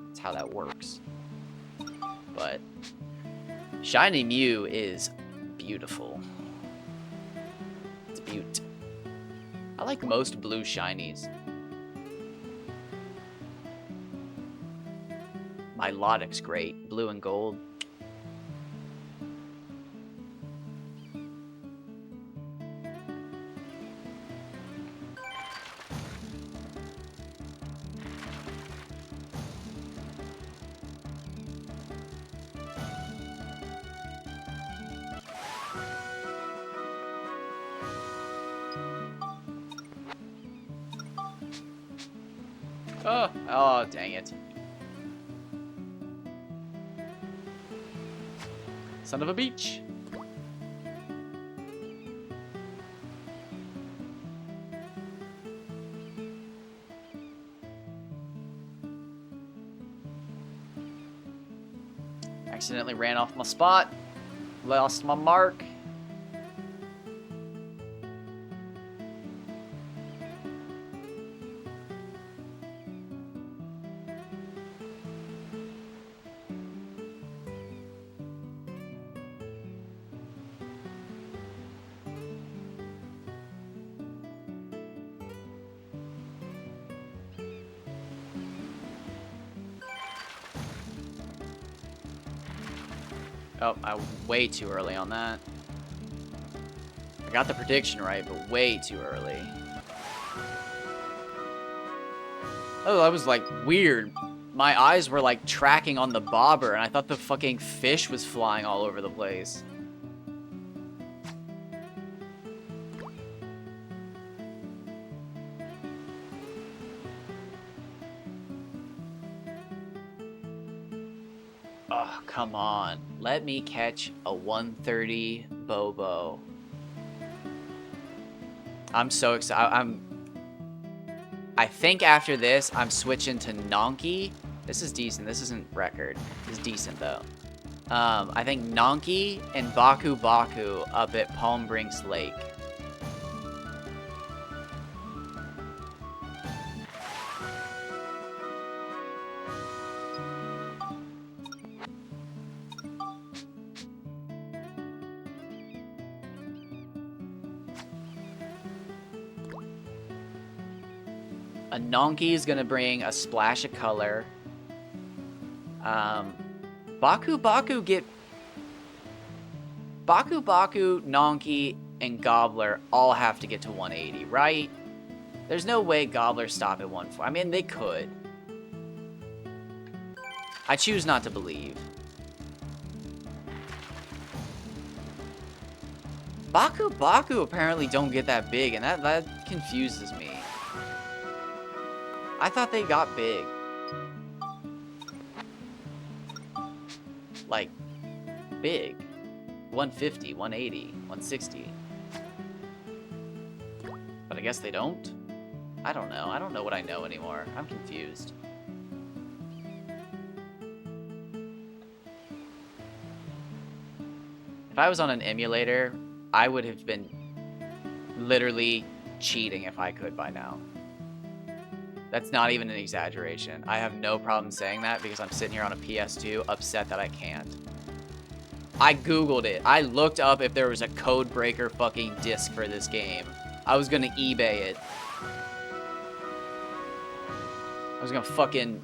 Speaker 1: That's how that works. But shiny Mew is beautiful. It's beaut. I like most blue shinies. Milotic's great. Blue and gold. Oh, dang it. Son of a beach. Accidentally ran off my spot. Lost my mark. Oh, I was way too early on that. I got the prediction right, but way too early. Oh, that was like weird. My eyes were like tracking on the bobber, and I thought the fucking fish was flying all over the place. Oh, come on. Let me catch a 130 Bobo. I'm so excited. I think after this, I'm switching to Nonky. This is decent. This isn't record. This is decent, though. I think Nonky and Baku Baku up at Palm Brinks Lake. A Nonky is going to bring a splash of color. Baku Baku, Nonky, and Gobbler all have to get to 180, right? There's no way Gobbler stop at 140. I mean, they could. I choose not to believe. Baku Baku apparently don't get that big, and that confuses me. I thought they got big. Like, big. 150, 180, 160. But I guess they don't? I don't know. I don't know what I know anymore. I'm confused. If I was on an emulator, I would have been literally cheating if I could by now. That's not even an exaggeration. I have no problem saying that because I'm sitting here on a PS2 upset that I can't. I Googled it. I looked up if there was a code breaker fucking disc for this game. I was gonna eBay it. I was gonna fucking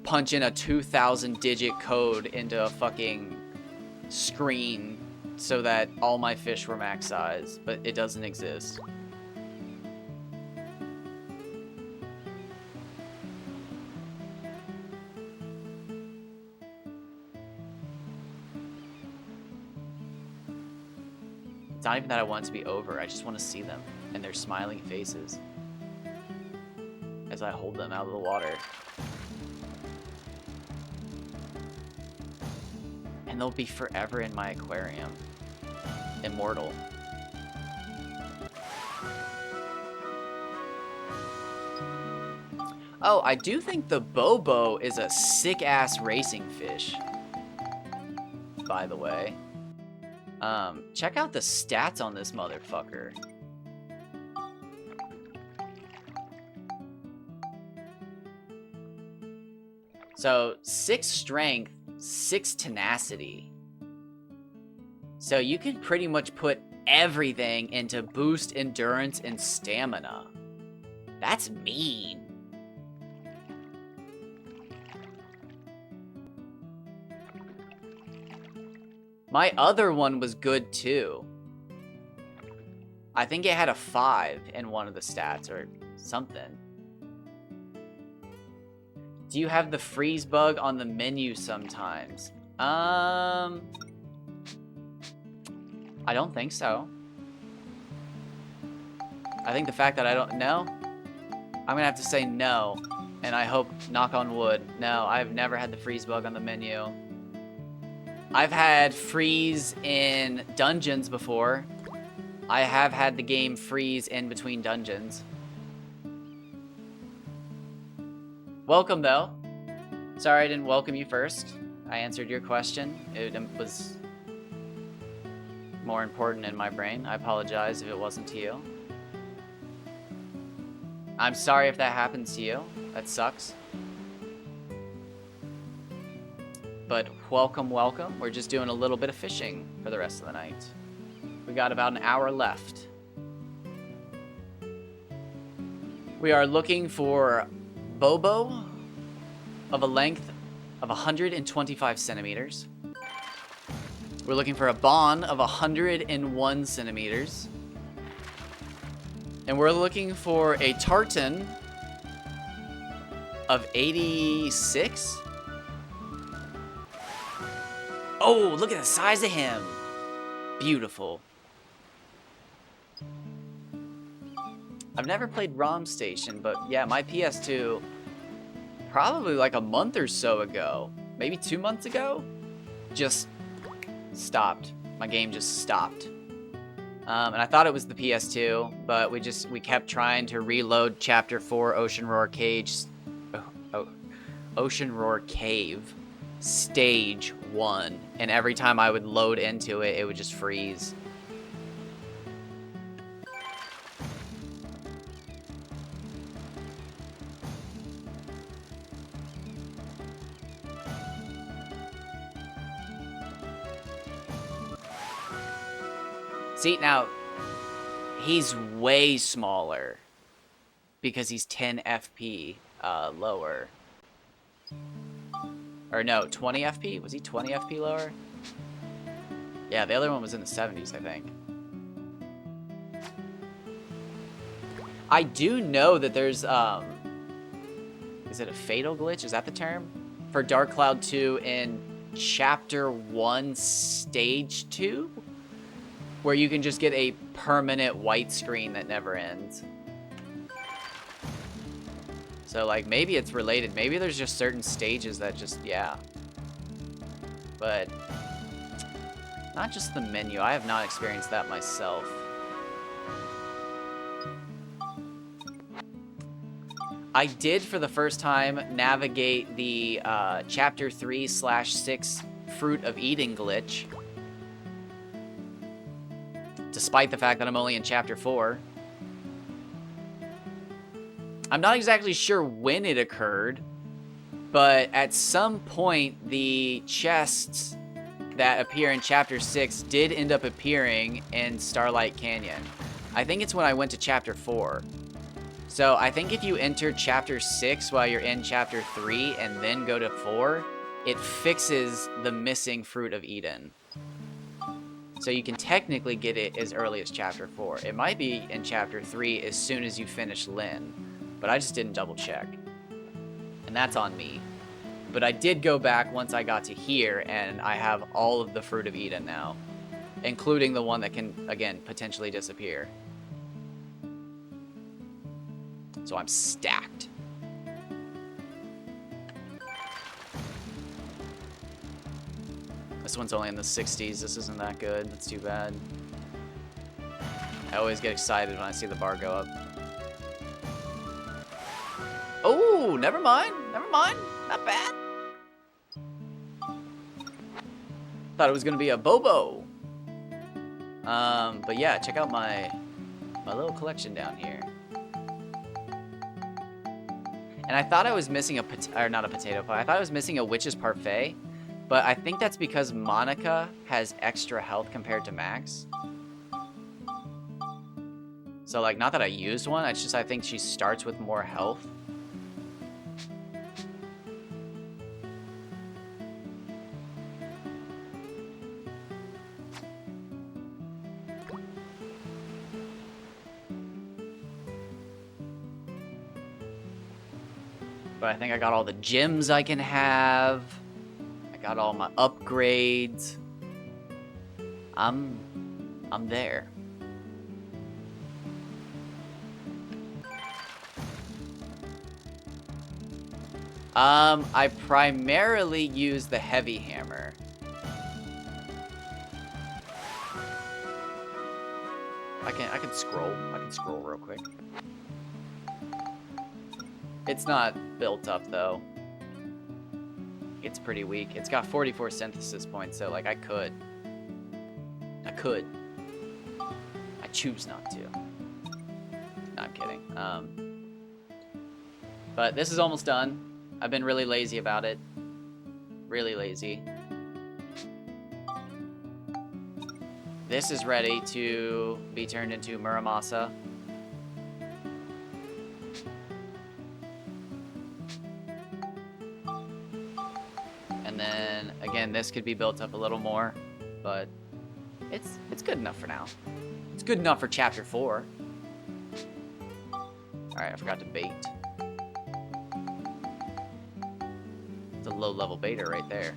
Speaker 1: punch in a 2,000 digit code into a fucking screen so that all my fish were max size, but it doesn't exist. It's not even that I want it to be over. I just want to see them and their smiling faces as I hold them out of the water. And they'll be forever in my aquarium. Immortal. Oh, I do think the Bobo is a sick-ass racing fish. By the way. Check out the stats on this motherfucker. So 6 strength, 6 tenacity. So you can pretty much put everything into boost endurance and stamina. That's mean. My other one was good too. I think it had a 5 in one of the stats or something. Do you have the freeze bug on the menu sometimes? I don't think so. I think the fact that I don't know, I'm gonna have to say no. And I hope, knock on wood, no, I've never had the freeze bug on the menu. I've had freeze in dungeons before. I have had the game freeze in between dungeons. Welcome, though. Sorry I didn't welcome you first. I answered your question. It was more important in my brain. I apologize if it wasn't to you. I'm sorry if that happens to you. That sucks. But welcome, welcome. We're just doing a little bit of fishing for the rest of the night. We got about an hour left. We are looking for Bobo of a length of 125 centimeters. We're looking for a Bon of 101 centimeters. And we're looking for a Tartan of 86. Oh, look at the size of him. Beautiful. I've never played ROM Station, but yeah, my PS2, probably like a month or so ago, maybe 2 months ago, just stopped. My game just stopped. And I thought it was the PS2, but we kept trying to reload Chapter 4 Ocean Roar Cave Stage 1, and every time I would load into it, it would just freeze. See, now, he's way smaller because he's 10 FP lower. Or no, 20 FP? Was he 20 FP lower? Yeah, the other one was in the 70s, I think. I do know that there's, is it a fatal glitch? Is that the term? For Dark Cloud 2 in Chapter 1, Stage 2? Where you can just get a permanent white screen that never ends. So, like, maybe it's related. Maybe there's just certain stages that just, yeah. But, not just the menu. I have not experienced that myself. I did, for the first time, navigate the Chapter 3/6 Fruit of Eden glitch. Despite the fact that I'm only in Chapter 4. I'm not exactly sure when it occurred, but at some point, the chests that appear in Chapter 6 did end up appearing in Starlight Canyon. I think it's when I went to Chapter 4. So I think if you enter Chapter 6 while you're in Chapter 3 and then go to 4, it fixes the missing Fruit of Eden. So you can technically get it as early as Chapter 4. It might be in Chapter 3 as soon as you finish Lynn, but I just didn't double check. And that's on me. But I did go back once I got to here, and I have all of the Fruit of Eden now, including the one that can, again, potentially disappear. So I'm stacked. This one's only in the 60s. This isn't that good. That's too bad. I always get excited when I see the bar go up. Oh, never mind. Never mind. Not bad. Thought it was going to be a Bobo. But yeah, check out my little collection down here. And I thought I was missing not a potato pie. I thought I was missing a witch's parfait, but I think that's because Monica has extra health compared to Max. So, like, not that I used one, it's just I think she starts with more health. But I think I got all the gems I can have. I got all my upgrades. I'm there. I primarily use the heavy hammer. I can scroll. I can scroll real quick. It's not built up though. It's pretty weak. It's got 44 synthesis points, so like I could. I choose not to. No, I'm kidding. But this is almost done. I've been really lazy about it. Really lazy. This is ready to be turned into Muramasa. And then, again, this could be built up a little more, but it's good enough for now. It's good enough for Chapter 4. Alright, I forgot to bait. It's a low-level beta right there.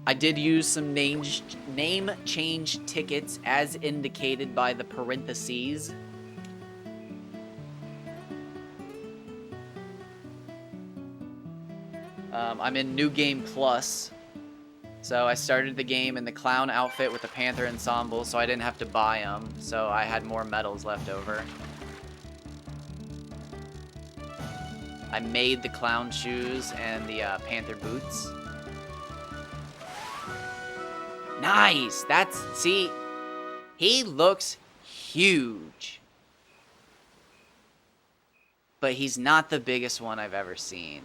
Speaker 1: I did use some name change tickets as indicated by the parentheses. I'm in New Game Plus. So I started the game in the clown outfit with the Panther ensemble, so I didn't have to buy them. So I had more medals left over. I made the clown shoes and the Panther boots. Nice! See, he looks huge. But he's not the biggest one I've ever seen.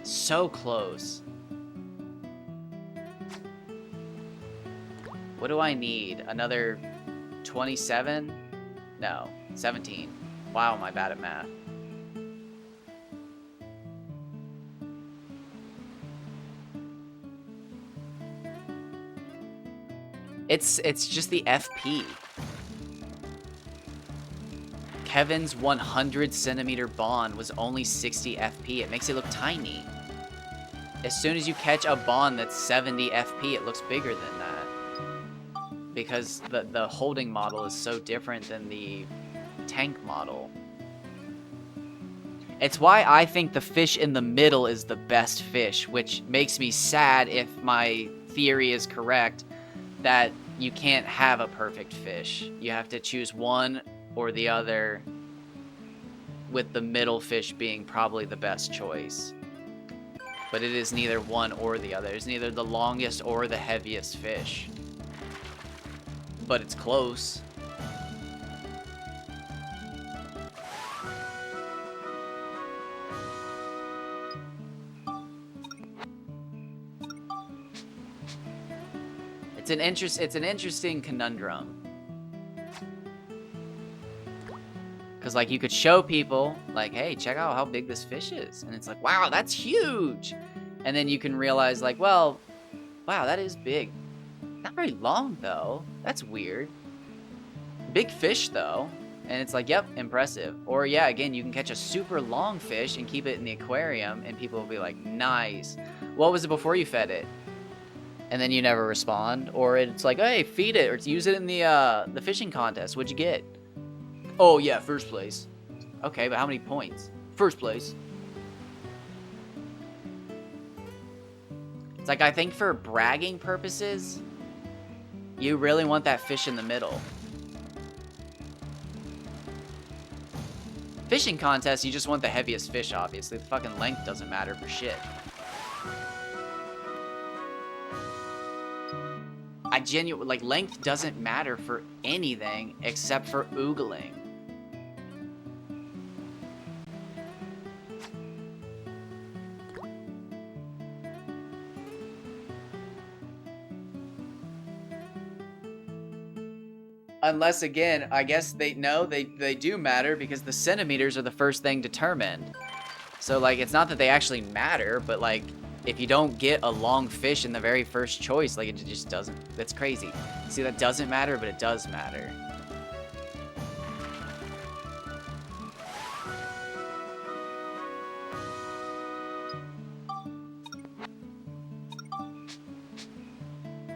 Speaker 1: So close. What do I need? Another 27? No, 17. Wow, am I bad at math. It's just the FP. Kevin's 100 centimeter bond was only 60 FP. It makes it look tiny. As soon as you catch a bond that's 70 FP, it looks bigger than that. Because the holding model is so different than the tank model. It's why I think the fish in the middle is the best fish, which makes me sad if my theory is correct that you can't have a perfect fish. You have to choose one or the other, with the middle fish being probably the best choice. But it is neither one or the other. It's neither the longest or the heaviest fish. But it's close. It's an interesting conundrum. Because, like, you could show people, like, hey, check out how big this fish is. And it's like, wow, that's huge. And then you can realize, like, well, wow, that is big. Not very long, though. That's weird. Big fish, though. And it's like, yep, impressive. Or, yeah, again, you can catch a super long fish and keep it in the aquarium, and people will be like, nice. What was it before you fed it? And then you never respond. Or it's like, hey, feed it, or use it in the fishing contest. What'd you get? Oh, yeah, first place. Okay, but how many points? First place. It's like, I think for bragging purposes, you really want that fish in the middle. Fishing contest, you just want the heaviest fish, obviously. The fucking length doesn't matter for shit. like, length doesn't matter for anything except for oogling. Unless, again, I guess they do matter because the centimeters are the first thing determined. So, like, it's not that they actually matter, but, like, if you don't get a long fish in the very first choice, like, it just doesn't. That's crazy. See, that doesn't matter, but it does matter.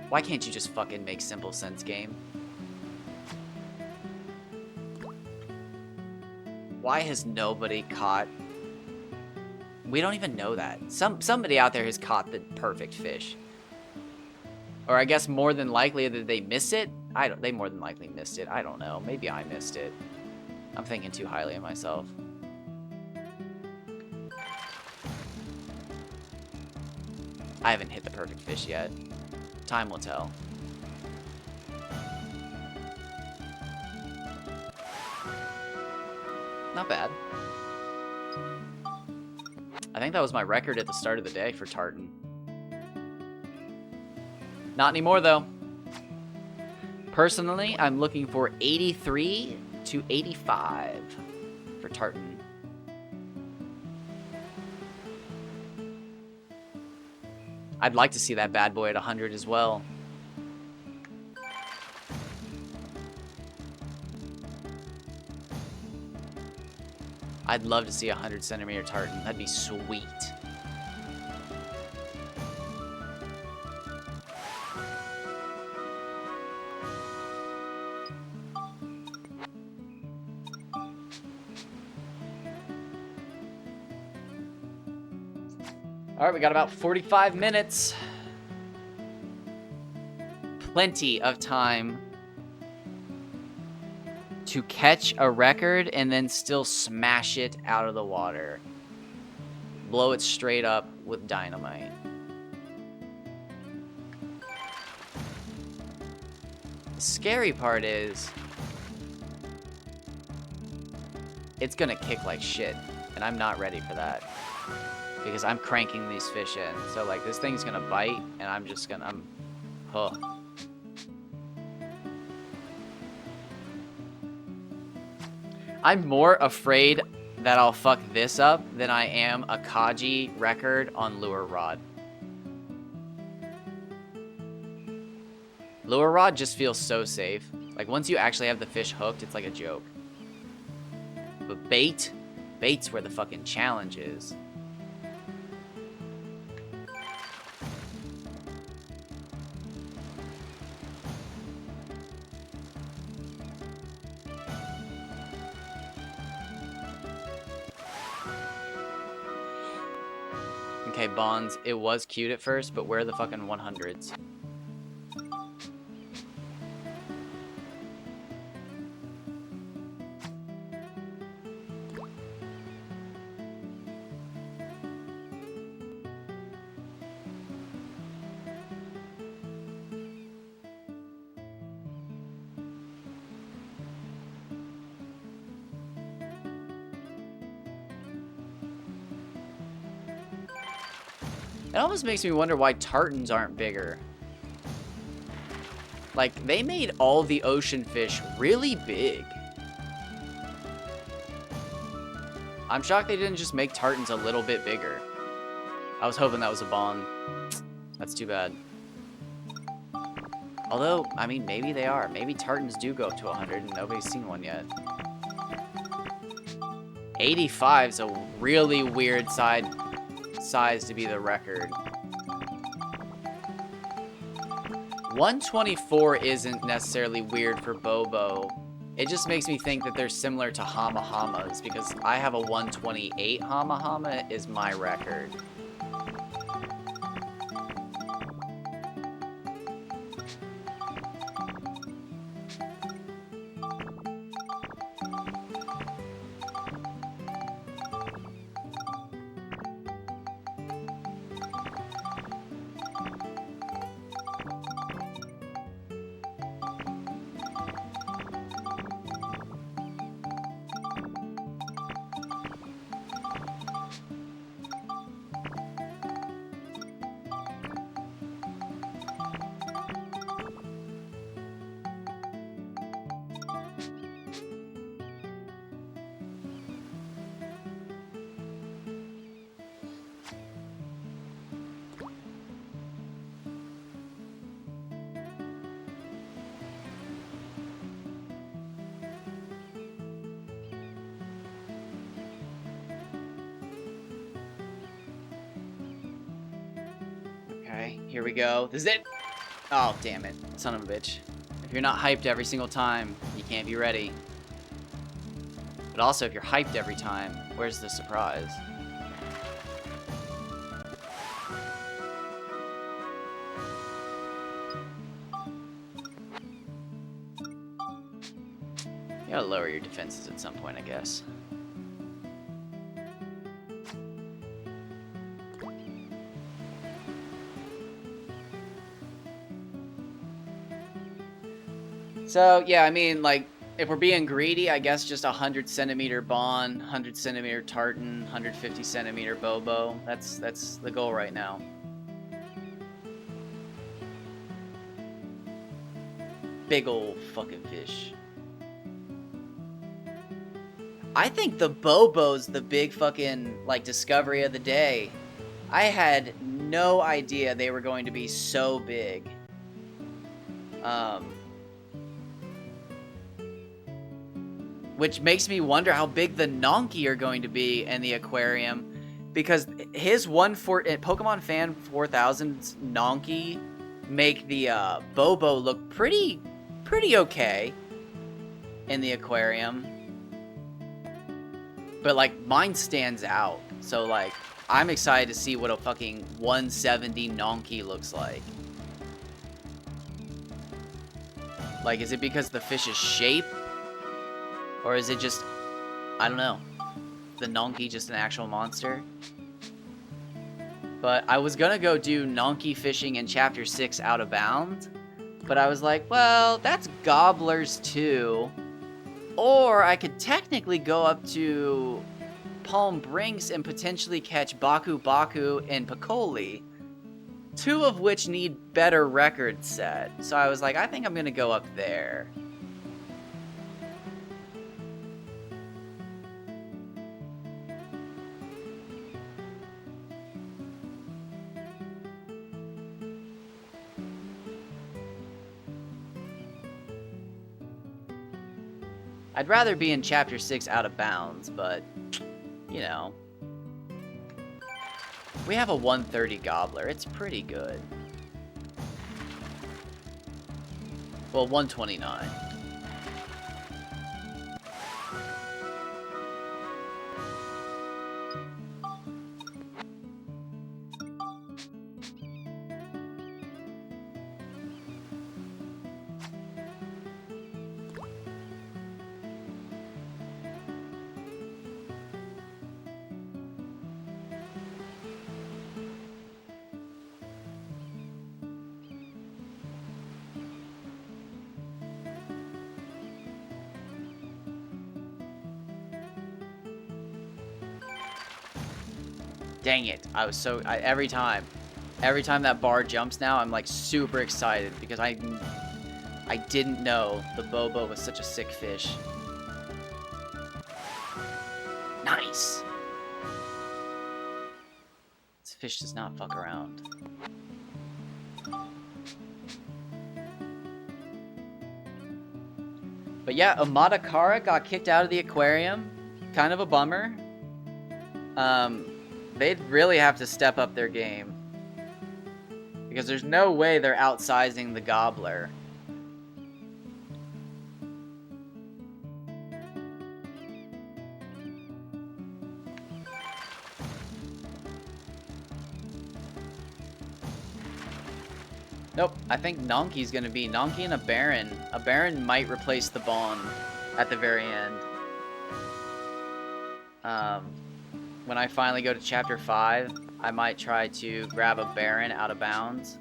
Speaker 1: Why can't you just fucking make simple sense, game? Why has nobody caught... We don't even know that. Somebody out there has caught the perfect fish. Or I guess more than likely that they miss it. They more than likely missed it. I don't know. Maybe I missed it. I'm thinking too highly of myself. I haven't hit the perfect fish yet. Time will tell. Not bad. I think that was my record at the start of the day for tartan. Not anymore, though. Personally, I'm looking for 83 to 85 for tartan. I'd like to see that bad boy at 100 as well. I'd love to see a 100 centimeter tartan. That'd be sweet. All right, we got about 45 minutes. Plenty of time to catch a record and then still smash it out of the water. Blow it straight up with dynamite. The scary part is it's gonna kick like shit, and I'm not ready for that. Because I'm cranking these fish in. So, like, this thing's gonna bite, and I'm just gonna... I'm more afraid that I'll fuck this up than I am a Kaji record on lure rod. Lure rod just feels so safe. Like, once you actually have the fish hooked, it's like a joke. But bait's where the fucking challenge is. Okay, Bonds, it was cute at first, but where are the fucking 100s? It almost makes me wonder why tartans aren't bigger. Like, they made all the ocean fish really big. I'm shocked they didn't just make tartans a little bit bigger. I was hoping that was a bond. That's too bad. Although, I mean, maybe they are. Maybe tartans do go up to 100 and nobody's seen one yet. 85's a really weird size to be the record. 124 isn't necessarily weird for Bobo. It just makes me think that they're similar to Hama Hamas because I have a 128 Hama Hama is my record. Okay, here we go. This is it. Oh, damn it. Son of a bitch. If you're not hyped every single time, you can't be ready. But also, if you're hyped every time, where's the surprise? You gotta lower your defenses at some point, I guess. So, yeah, I mean, like, if we're being greedy, I guess just 100 centimeter Bon, 100 centimeter Tartan, 150 centimeter Bobo. That's the goal right now. Big old fucking fish. I think the Bobo's the big fucking, like, discovery of the day. I had no idea they were going to be so big. Which makes me wonder how big the Nonky are going to be in the aquarium, because his Pokemon Fan 4000's Nonky make the Bobo look pretty okay in the aquarium. But like mine stands out, so like I'm excited to see what a fucking 170 Nonky looks like. Like, is it because the fish's shape? Or is it just, I don't know, the Nonky just an actual monster? But I was gonna go do Nonky fishing in Chapter 6 Out of Bounds, but I was like, well, that's Gobblers too. Or I could technically go up to Palm Brinks and potentially catch Baku Baku and Piccoli, two of which need better record set. So I was like, I think I'm gonna go up there. I'd rather be in Chapter 6 Out of Bounds, but, you know. We have a 130 Gobbler. It's pretty good. Well, 129. Dang it. I was so... every time that bar jumps now, I'm like super excited because I didn't know the Bobo was such a sick fish. Nice! This fish does not fuck around. But yeah, Amadakara got kicked out of the aquarium. Kind of a bummer. They'd really have to step up their game. Because there's no way they're outsizing the Gobbler. Nope, I think Nonky's gonna be Nonky and a Baron. A Baron might replace the Bon at the very end. When I finally go to Chapter 5, I might try to grab a Baron Out of Bounds.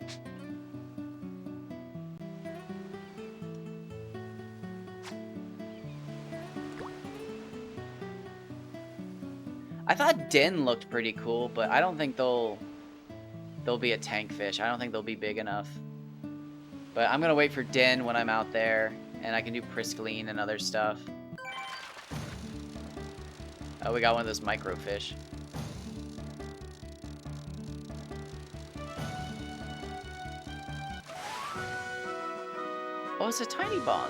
Speaker 1: I thought Den looked pretty cool, but I don't think they'll be a tank fish. I don't think they'll be big enough. But I'm gonna wait for Den when I'm out there, and I can do Priscaline and other stuff. Oh, we got one of those microfish. Oh, it's a tiny Bon.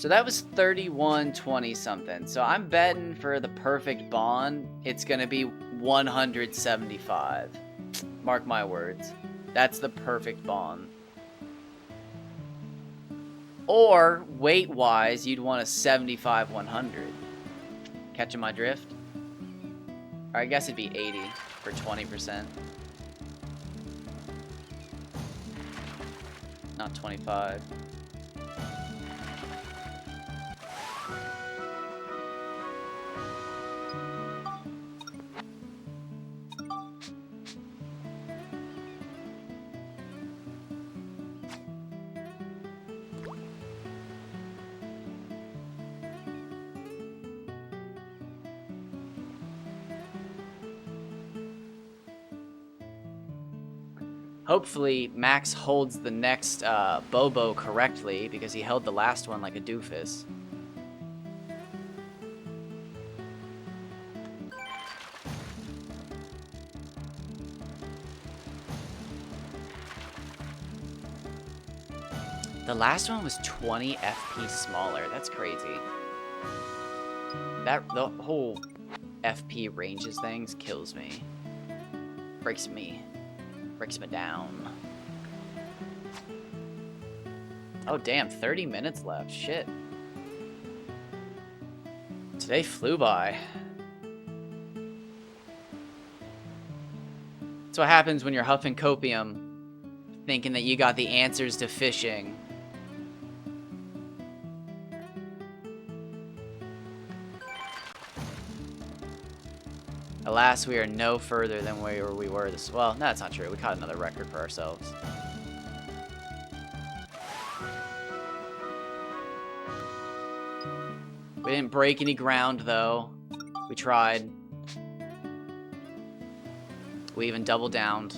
Speaker 1: So that was 31.20 something. So I'm betting for the perfect bond, it's going to be 175. Mark my words. That's the perfect bond. Or, weight-wise, you'd want a 75-100. Catching my drift? Or I guess it'd be 80 for 20%. Not 25. Hopefully, Max holds the next Bobo correctly, because he held the last one like a doofus. The last one was 20 FP smaller. That's crazy. The whole FP ranges things kills me. Breaks me down. Oh damn, 30 minutes left. Shit. Today flew by. That's what happens when you're huffing copium, thinking that you got the answers to fishing. Alas, we are no further than where we were this... Well, no, that's not true. We caught another record for ourselves. We didn't break any ground, though. We tried. We even double downed.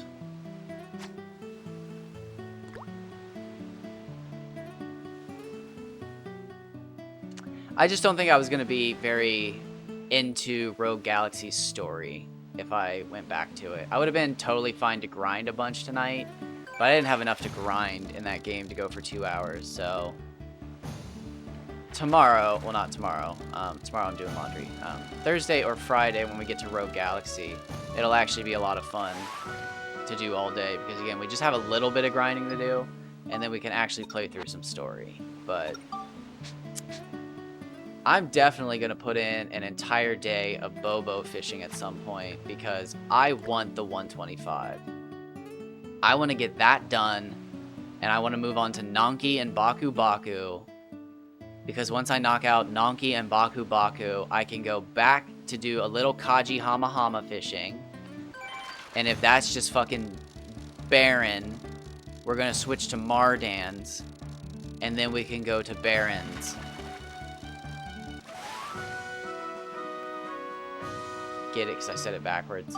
Speaker 1: I just don't think I was going to be very into Rogue Galaxy's story if I went back to it. I would have been totally fine to grind a bunch tonight, but I didn't have enough to grind in that game to go for 2 hours, so... Tomorrow, well not tomorrow, tomorrow I'm doing laundry. Thursday or Friday when we get to Rogue Galaxy, it'll actually be a lot of fun to do all day, because again, we just have a little bit of grinding to do, and then we can actually play through some story, but... I'm definitely going to put in an entire day of Bobo fishing at some point, because I want the 125. I want to get that done, and I want to move on to Nonki and Baku Baku, because once I knock out Nonki and Baku Baku, I can go back to do a little Kaji Hama Hama fishing, and if that's just fucking barren, we're going to switch to Mardans, and then we can go to Barrens. Get it, because I said it backwards.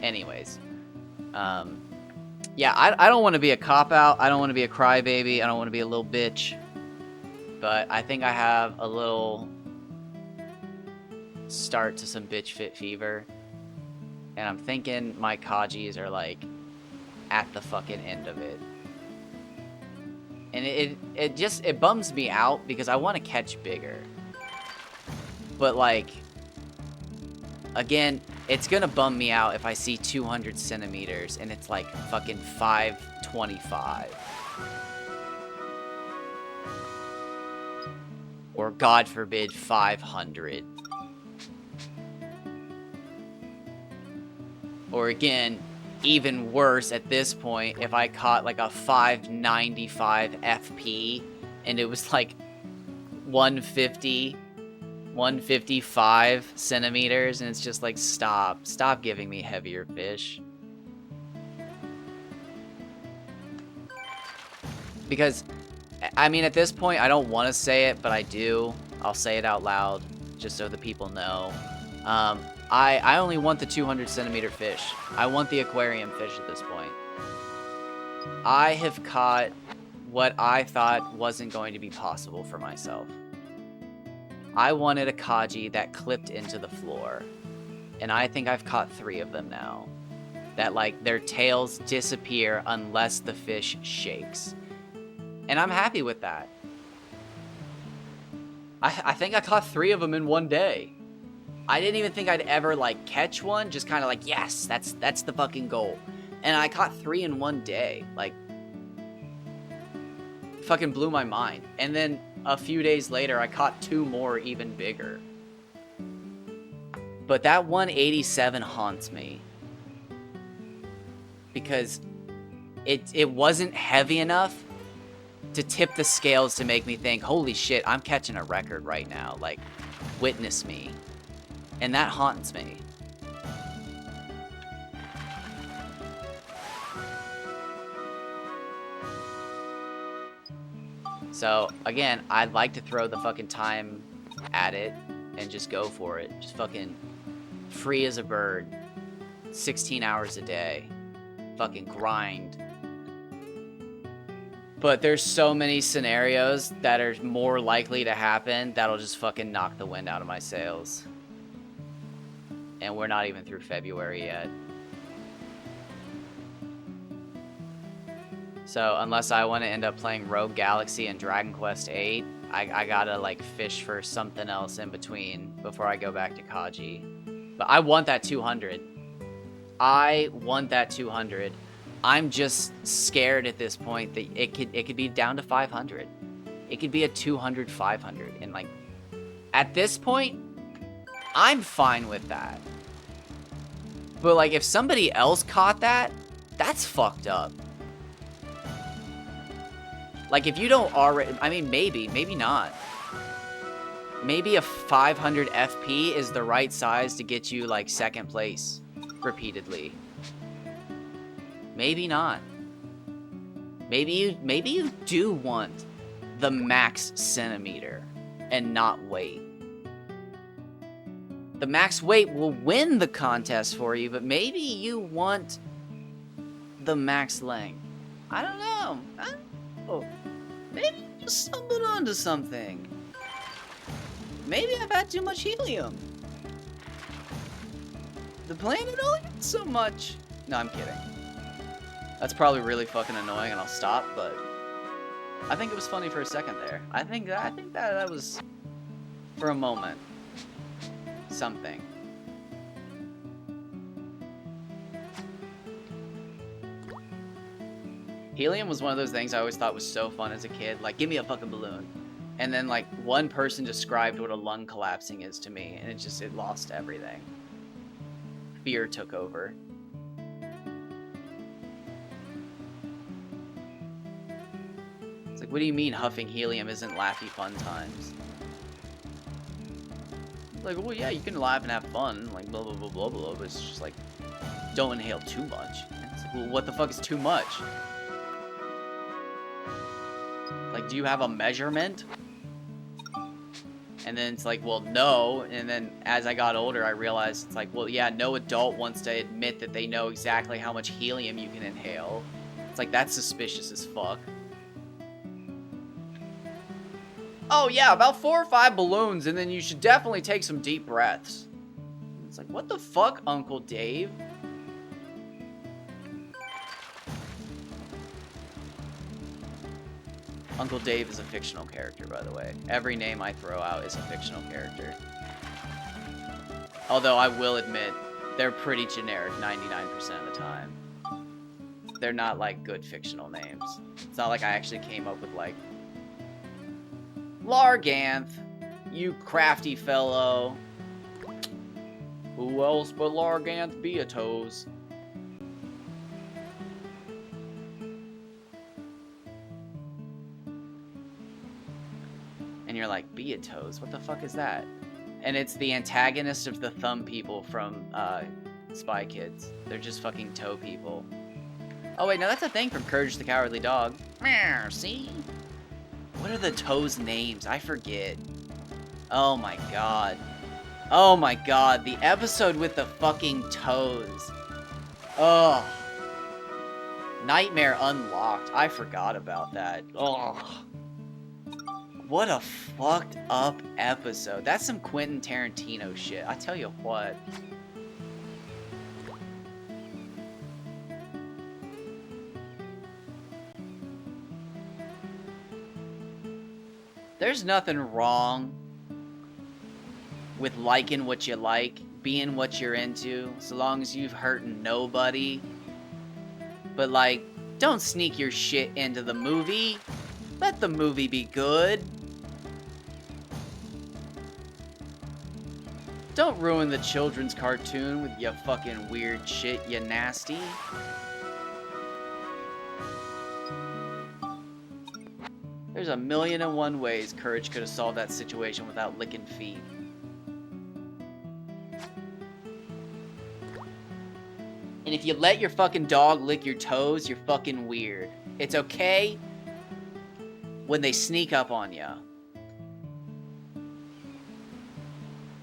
Speaker 1: Anyways. Yeah, I don't want to be a cop-out. I don't want to be a crybaby. I don't want to be a little bitch. But I think I have a little start to some bitch fit fever. And I'm thinking my Kajis are, like, at the fucking end of it. And it bums me out because I want to catch bigger. But like, again, it's gonna bum me out if I see 200 centimeters and it's like fucking 525. Or God forbid, 500. Or again, even worse at this point, if I caught like a 595 FP and it was like 155 centimeters, and it's just like, stop giving me heavier fish. Because, I mean, at this point, I don't want to say it, but I do. I'll say it out loud, just so the people know. I only want the 200 centimeter fish. I want the aquarium fish at this point. I have caught what I thought wasn't going to be possible for myself. I wanted a Kaji that clipped into the floor. And I think I've caught 3 of them now. that like their tails disappear unless the fish shakes. And I'm happy with that. I think I caught 3 of them in one day. I didn't even think I'd ever like catch one, just kind of like, yes, that's the fucking goal. And I caught 3 in one day. Like, fucking blew my mind. And then a few days later, I caught 2 more even bigger. But that 187 haunts me. Because it wasn't heavy enough to tip the scales to make me think, holy shit, I'm catching a record right now. Like, witness me. And that haunts me. So, again, I'd like to throw the fucking time at it and just go for it. Just fucking free as a bird. 16 hours a day. Fucking grind. But there's so many scenarios that are more likely to happen that'll just fucking knock the wind out of my sails. And we're not even through February yet. So unless I want to end up playing Rogue Galaxy and Dragon Quest VIII, I gotta like fish for something else in between before I go back to Kaji. But I want that 200. I want that 200. I'm just scared at this point that it could be down to 500. It could be a 200, 500. And like, at this point, I'm fine with that. But like, if somebody else caught that, that's fucked up. Like, if you don't already, I mean, maybe not. Maybe a 500 FP is the right size to get you like second place repeatedly. Maybe not. Maybe you do want the max centimeter and not weight. The max weight will win the contest for you, but maybe you want the max length. I don't know. Maybe you just stumbled onto something. Maybe I've had too much helium. The planet only gets so much. No, I'm kidding. That's probably really fucking annoying, and I'll stop, but I think it was funny for a second there. I think that was, for a moment, something. Helium was one of those things I always thought was so fun as a kid. Like, give me a fucking balloon. And then, like, one person described what a lung collapsing is to me, and it lost everything. Fear took over. It's like, what do you mean huffing helium isn't laughy fun times? Like, well, yeah, you can laugh and have fun, like, blah, blah, blah, blah, blah, but it's just like, don't inhale too much. It's like, well, what the fuck is too much? Like, do you have a measurement? And then it's like, well, no. And then as I got older, I realized it's like, well, yeah, no adult wants to admit that they know exactly how much helium you can inhale. It's like, that's suspicious as fuck. Oh, yeah, about 4 or 5 balloons, and then you should definitely take some deep breaths. It's like, what the fuck, Uncle Dave? Uncle Dave is a fictional character, by the way. Every name I throw out is a fictional character. Although I will admit, they're pretty generic 99% of the time. They're not, like, good fictional names. It's not like I actually came up with, like, Larganth, you crafty fellow. Who else but Larganth Beatos? And you're like, Beatos? What the fuck is that? And it's the antagonist of the thumb people from Spy Kids. They're just fucking toe people. Oh wait, no, that's a thing from Courage the Cowardly Dog. See? What are the toes' names? I forget. Oh my god. Oh my god, the episode with the fucking toes. Ugh. Nightmare Unlocked. I forgot about that. Ugh. What a fucked up episode. That's some Quentin Tarantino shit. I tell you what. There's nothing wrong with liking what you like, being what you're into, so long as you've hurt nobody. But, like, don't sneak your shit into the movie. Let the movie be good. Don't ruin the children's cartoon with your fucking weird shit, you nasty. There's 1,000,001 ways Courage could have solved that situation without licking feet. And if you let your fucking dog lick your toes, you're fucking weird. It's okay when they sneak up on you.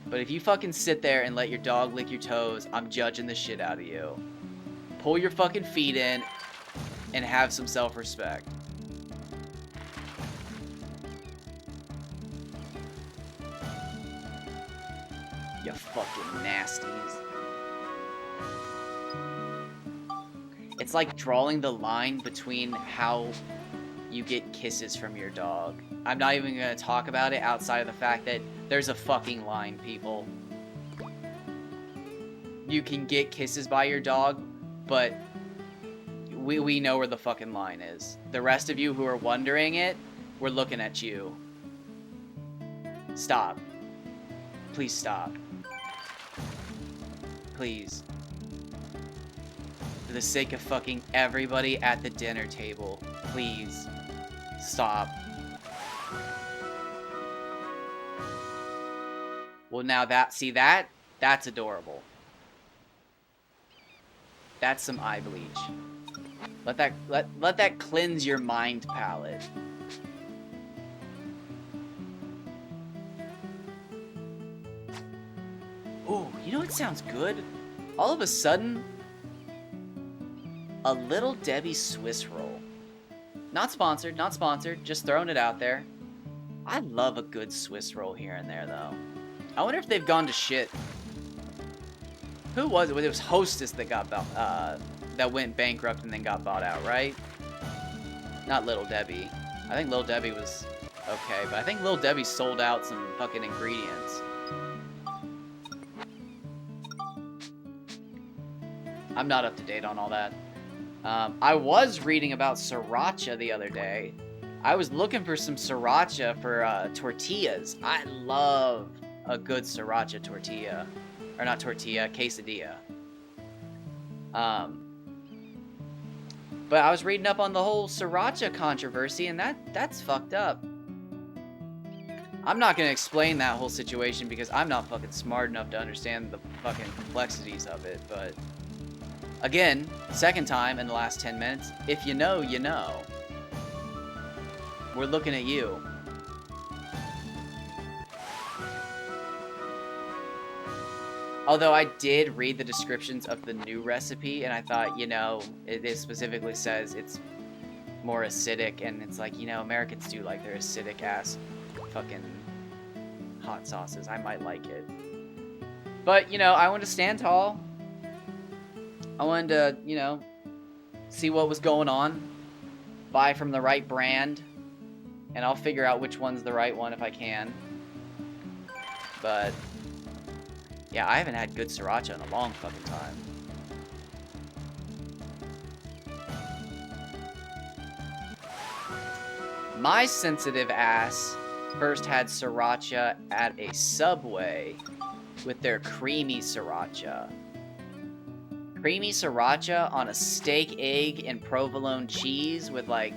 Speaker 1: But if you fucking sit there and let your dog lick your toes, I'm judging the shit out of you. Pull your fucking feet in and have some self-respect. You fucking nasties. It's like drawing the line between how you get kisses from your dog. I'm not even gonna talk about it outside of the fact that there's a fucking line, people. You can get kisses by your dog, but we know where the fucking line is. The rest of you who are wondering it, we're looking at you. Stop. Please stop. Please. For the sake of fucking everybody at the dinner table, please stop. Well, now that's adorable. That's some eye bleach. Let that cleanse your mind palette. Ooh, you know what sounds good? All of a sudden, a Little Debbie Swiss roll. Not sponsored, not sponsored, just throwing it out there. I love a good Swiss roll here and there, though. I wonder if they've gone to shit. Who was it? It was Hostess that got that went bankrupt and then got bought out, right? Not Little Debbie. I think Little Debbie was okay, but I think Little Debbie sold out some fucking ingredients. I'm not up to date on all that. I was reading about sriracha the other day. I was looking for some sriracha for tortillas. I love a good sriracha tortilla. Or not tortilla, quesadilla. But I was reading up on the whole sriracha controversy, and that's fucked up. I'm not gonna explain that whole situation because I'm not fucking smart enough to understand the fucking complexities of it, but... Again, second time in the last 10 minutes, if you know, you know. We're looking at you. Although I did read the descriptions of the new recipe, and I thought, you know, it specifically says it's more acidic, and it's like, you know, Americans do like their acidic-ass fucking hot sauces. I might like it. But, you know, I wanted to stand tall. I wanted to, you know, see what was going on, buy from the right brand, and I'll figure out which one's the right one if I can. But, yeah, I haven't had good sriracha in a long fucking time. My sensitive ass first had sriracha at a Subway with their creamy sriracha. Creamy sriracha on a steak, egg, and provolone cheese with, like,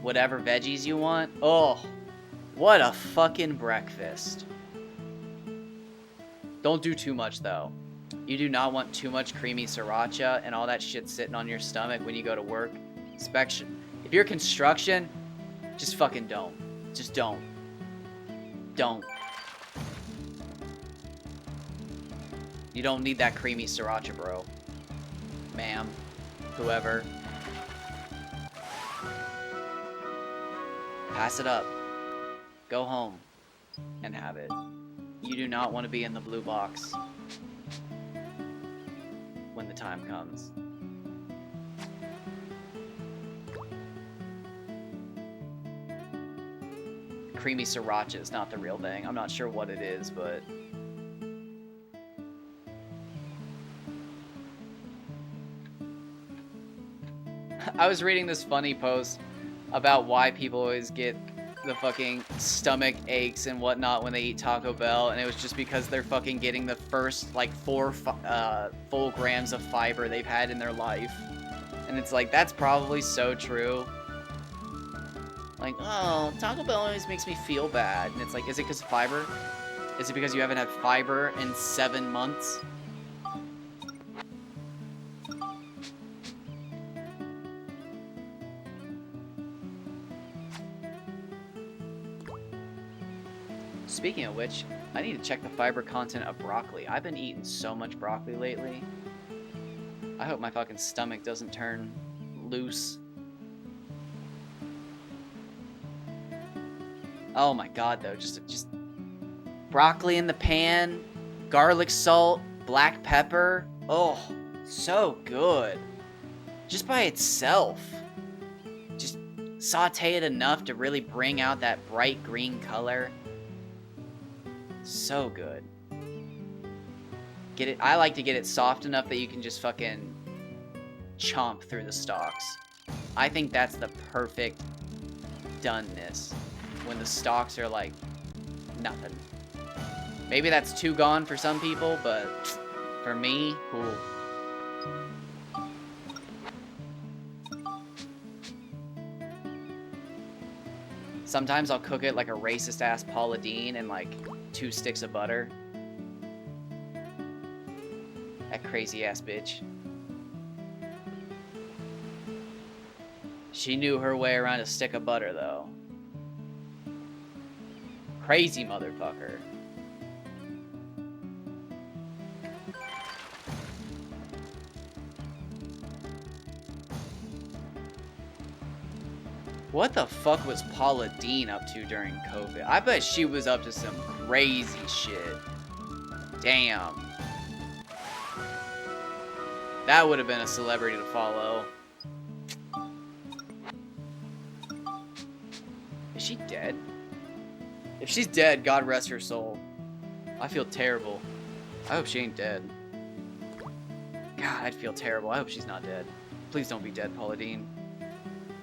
Speaker 1: whatever veggies you want. Oh, what a fucking breakfast. Don't do too much, though. You do not want too much creamy sriracha and all that shit sitting on your stomach when you go to work. If you're construction, just fucking don't. Just don't. Don't. You don't need that creamy sriracha, bro. Ma'am, whoever. Pass it up. Go home and have it. You do not want to be in the blue box when the time comes. creamy sriracha is not the real thing. I'm not sure what it is, but... I was reading this funny post about why people always get the fucking stomach aches and whatnot when they eat Taco Bell, and it was just because they're fucking getting the first, like, 4 full grams of fiber they've had in their life. And it's like, that's probably so true. Like, oh, Taco Bell always makes me feel bad. And it's like, is it because of fiber? Is it because you haven't had fiber in 7 months? Speaking of which, I need to check the fiber content of broccoli. I've been eating so much broccoli lately. I hope my fucking stomach doesn't turn loose. Oh my god, though, just broccoli in the pan, garlic salt, black pepper. Oh, so good. Just by itself. Just saute it enough to really bring out that bright green color. So good. Get it. I like to get it soft enough that you can just fucking chomp through the stalks. I think that's the perfect doneness. When the stalks are like nothing. Maybe that's too gone for some people, but for me, cool. Sometimes I'll cook it like a racist ass Paula Deen and like 2 sticks of butter. That crazy ass bitch. She knew her way around a stick of butter though. Crazy motherfucker. What the fuck was Paula Deen up to during COVID? I bet she was up to some crazy shit. Damn. That would have been a celebrity to follow. Is she dead? If she's dead, God rest her soul. I feel terrible. I hope she ain't dead. God, I'd feel terrible. I hope she's not dead. Please don't be dead, Paula Deen.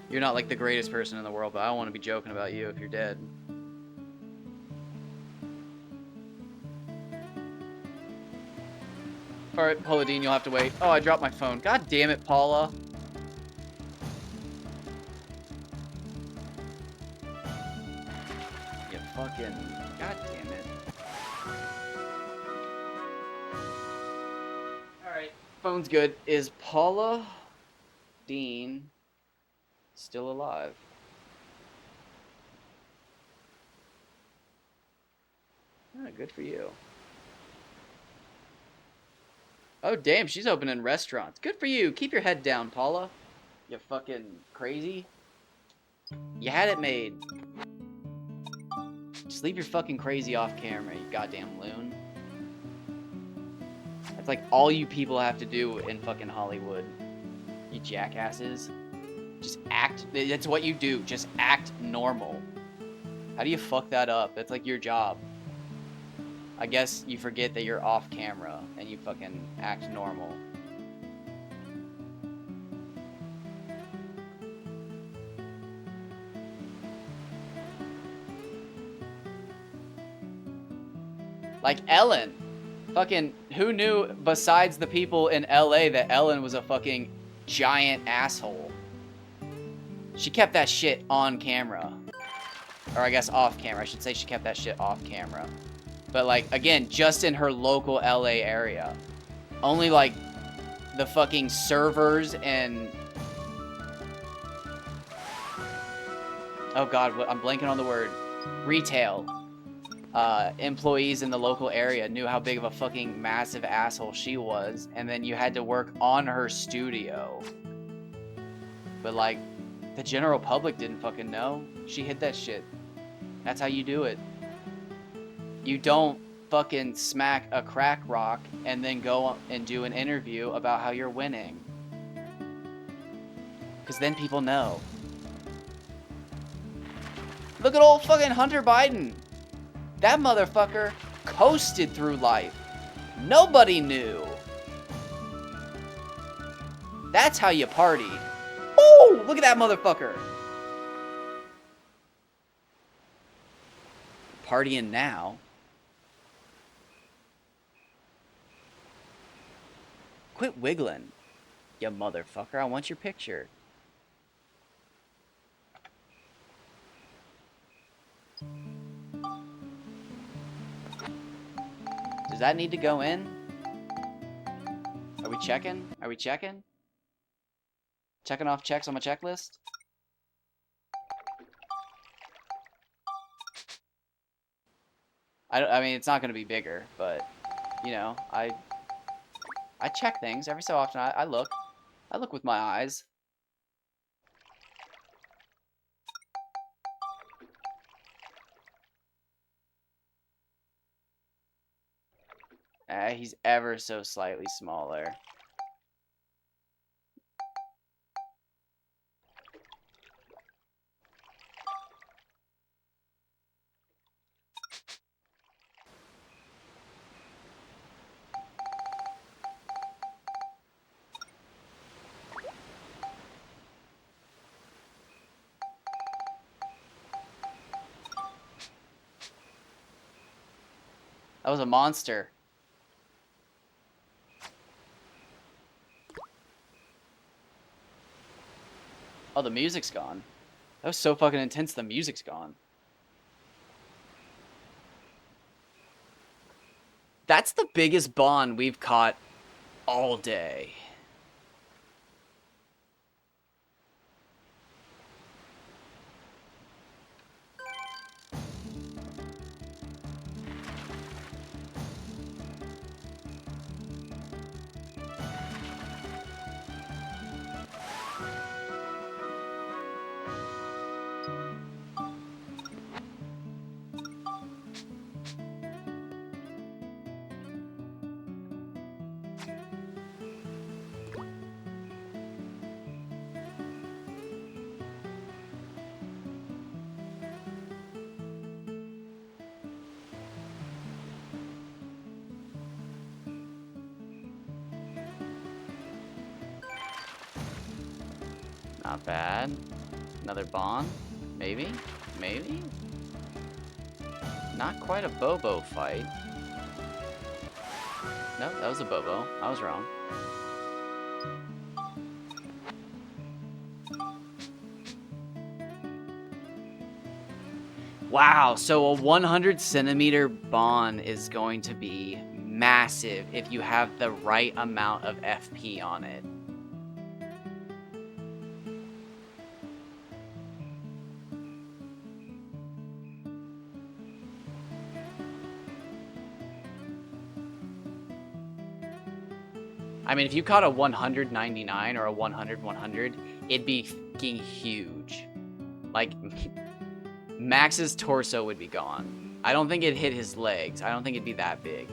Speaker 1: You're not like the greatest person in the world, but I don't want to be joking about you if you're dead. Alright, Paula Deen, you'll have to wait. Oh, I dropped my phone. God damn it, Paula. You fucking... God damn it. Alright, phone's good. Is Paula Deen still alive? Oh, good for you. Oh, damn, she's opening restaurants. Good for you. Keep your head down, Paula. You fucking crazy. You had it made. Just leave your fucking crazy off camera, you goddamn loon. That's like all you people have to do in fucking Hollywood. You jackasses. Just act. That's what you do. Just act normal. How do you fuck that up? That's like your job. I guess you forget that you're off camera and you fucking act normal. Like Ellen. Fucking, who knew besides the people in LA that Ellen was a fucking giant asshole? She kept that shit on camera. Or I guess off camera. I should say she kept that shit off camera. But like, again, just in her local LA area. Only like the fucking servers and... Oh god, I'm blanking on the word. Retail. Employees in the local area knew how big of a fucking massive asshole she was. And then you had to work on her studio. But like, the general public didn't fucking know. She hid that shit. That's how you do it. You don't fucking smack a crack rock and then go and do an interview about how you're winning. Because then people know. Look at old fucking Hunter Biden. That motherfucker coasted through life. Nobody knew. That's how you party. Oh, look at that motherfucker. Partying now. Quit wiggling, you motherfucker. I want your picture. Does that need to go in? Are we checking? Are we checking? Checking off checks on my checklist? I mean, it's not going to be bigger, but, you know, I check things every so often. I look. I look with my eyes. He's ever so slightly smaller. That was a monster. Oh, the music's gone. That was so fucking intense, the music's gone. That's the biggest Bon we've caught all day. Not bad. Another Bon? Maybe? Maybe? Not quite a Bobo fight. No, that was a Bobo. I was wrong. Wow, so a 100 centimeter Bon is going to be massive if you have the right amount of FP on it. I mean, if you caught a 199 or a 100, it'd be fucking huge. Like, Max's torso would be gone. I don't think it'd hit his legs. I don't think it'd be that big.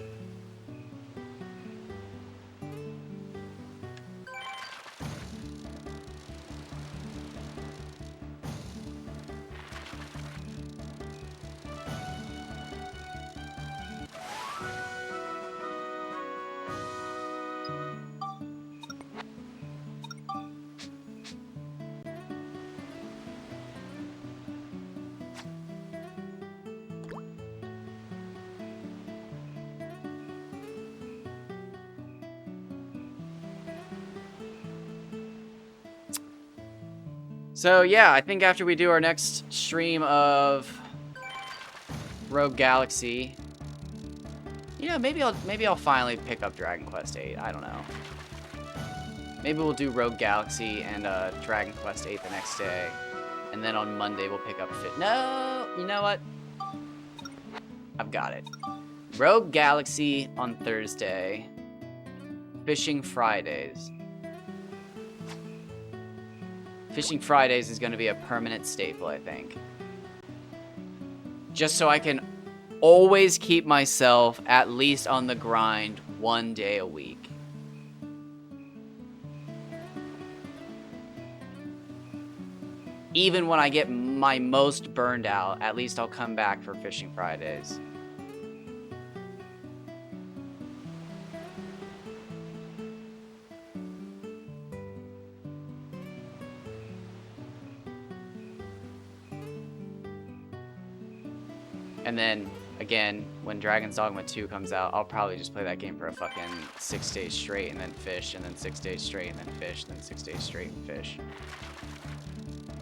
Speaker 1: So yeah, I think after we do our next stream of Rogue Galaxy, you know, maybe I'll finally pick up Dragon Quest VIII. I don't know. Maybe we'll do Rogue Galaxy and Dragon Quest VIII the next day, and then on Monday we'll pick up Fit. No, you know what? I've got it. Rogue Galaxy on Thursday. Fishing Fridays. Fishing Fridays is going to be a permanent staple, I think. Just so I can always keep myself at least on the grind 1 day a week. Even when I get my most burned out, at least I'll come back for Fishing Fridays. And then, again, when Dragon's Dogma 2 comes out, I'll probably just play that game for a fucking 6 days straight and then fish, and then 6 days straight and then fish, and then 6 days straight and fish.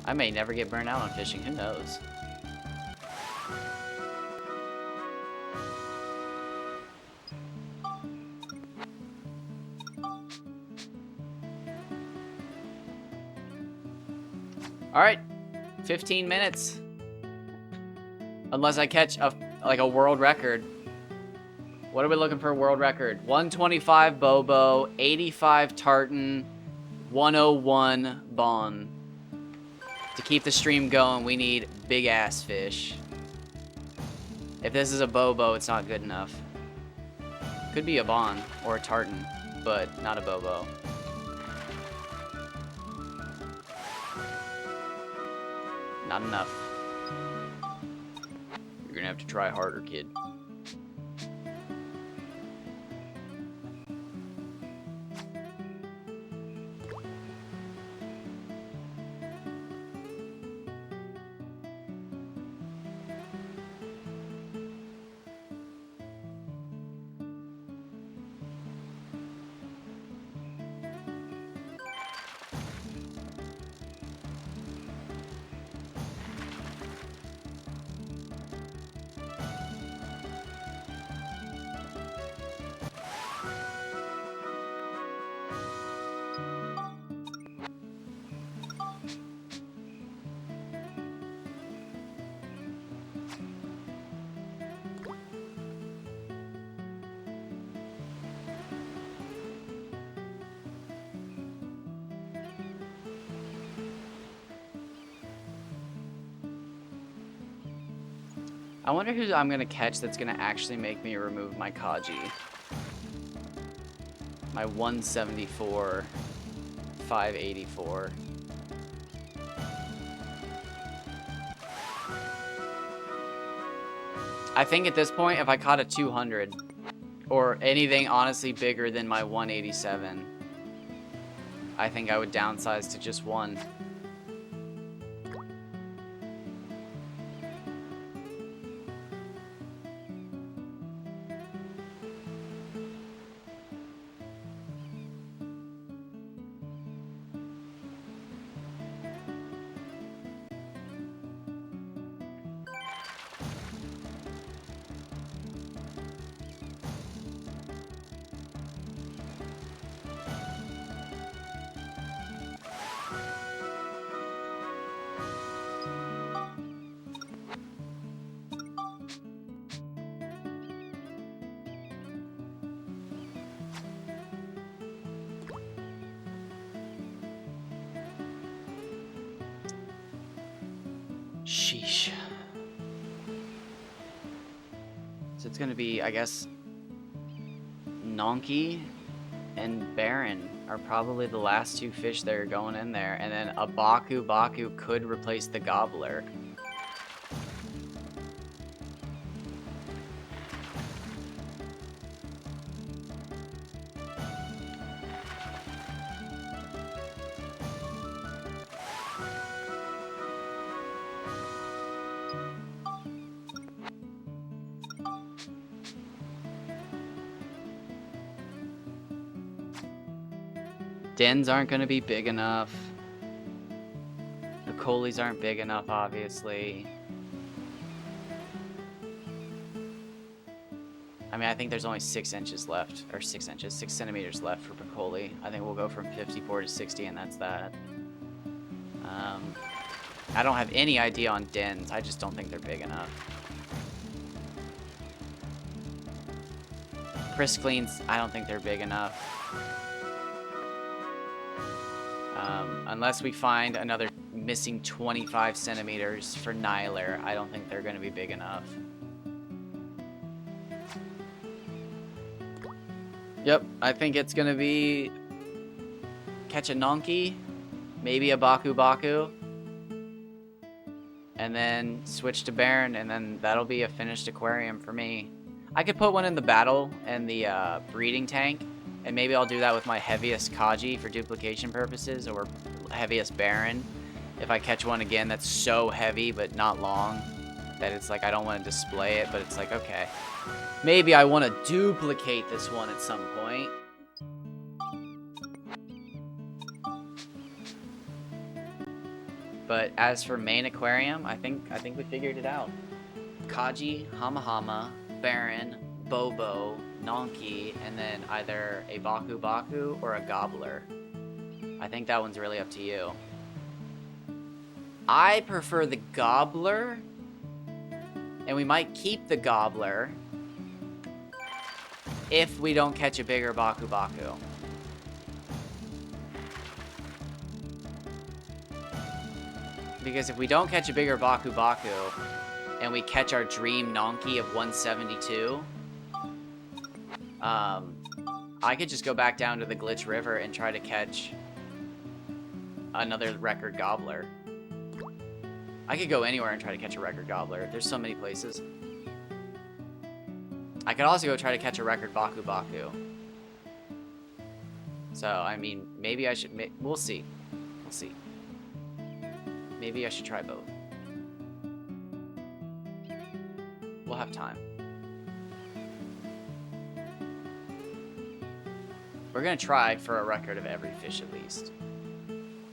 Speaker 1: I may never get burned out on fishing, who knows? Alright, 15 minutes. Unless I catch a world record. What are we looking for a world record? 125 Bobo, 85 Tartan, 101 Bon. To keep the stream going, we need big ass fish. If this is a Bobo, it's not good enough. Could be a Bon or a Tartan, but not a Bobo. Not enough. You're gonna have to try harder, kid. I wonder who I'm gonna catch that's gonna actually make me remove my Kaji. My 174, 584. I think at this point, if I caught a 200, or anything honestly bigger than my 187, I think I would downsize to just one. Sheesh. So it's gonna be, I guess, Nonky and Baron are probably the last two fish that are going in there, and then a Baku Baku could replace the Gobbler. Dens aren't going to be big enough. The Coleys aren't big enough, obviously. I mean, I think there's only 6 inches left, or 6 inches, 6 centimeters left for Piccoli. I think we'll go from 54 to 60, and that's that. I don't have any idea on dens. I just don't think they're big enough. Priscleans, I don't think they're big enough. Unless we find another missing 25 centimeters for Nyler, I don't think they're going to be big enough. Yep, I think it's going to be catch a Nonky, maybe a Baku Baku. and then switch to Baron, and then that'll be a finished aquarium for me. I could put one in the battle and the breeding tank, and maybe I'll do that with my heaviest Kaji for duplication purposes, or heaviest Baron. If I catch one again that's so heavy but not long, that it's like I don't want to display it, but it's like, okay, maybe I want to duplicate this one at some point. But as for main aquarium, I think we figured it out. Kaji, Hamahama, Baron, Bobo, Nonky, and then either a Baku Baku or a Gobbler. I think that one's really up to you. I prefer the Gobbler, and we might keep the Gobbler if we don't catch a bigger Baku Baku. Because if we don't catch a bigger Baku Baku, and we catch our dream Nonky of 172, I could just go back down to the Glitch River and try to catch another record Gobbler. I could go anywhere and try to catch a record Gobbler. There's so many places. I could also go try to catch a record Baku Baku. So, I mean, maybe I should... We'll see. We'll see. Maybe I should try both. We'll have time. We're gonna try for a record of every fish at least.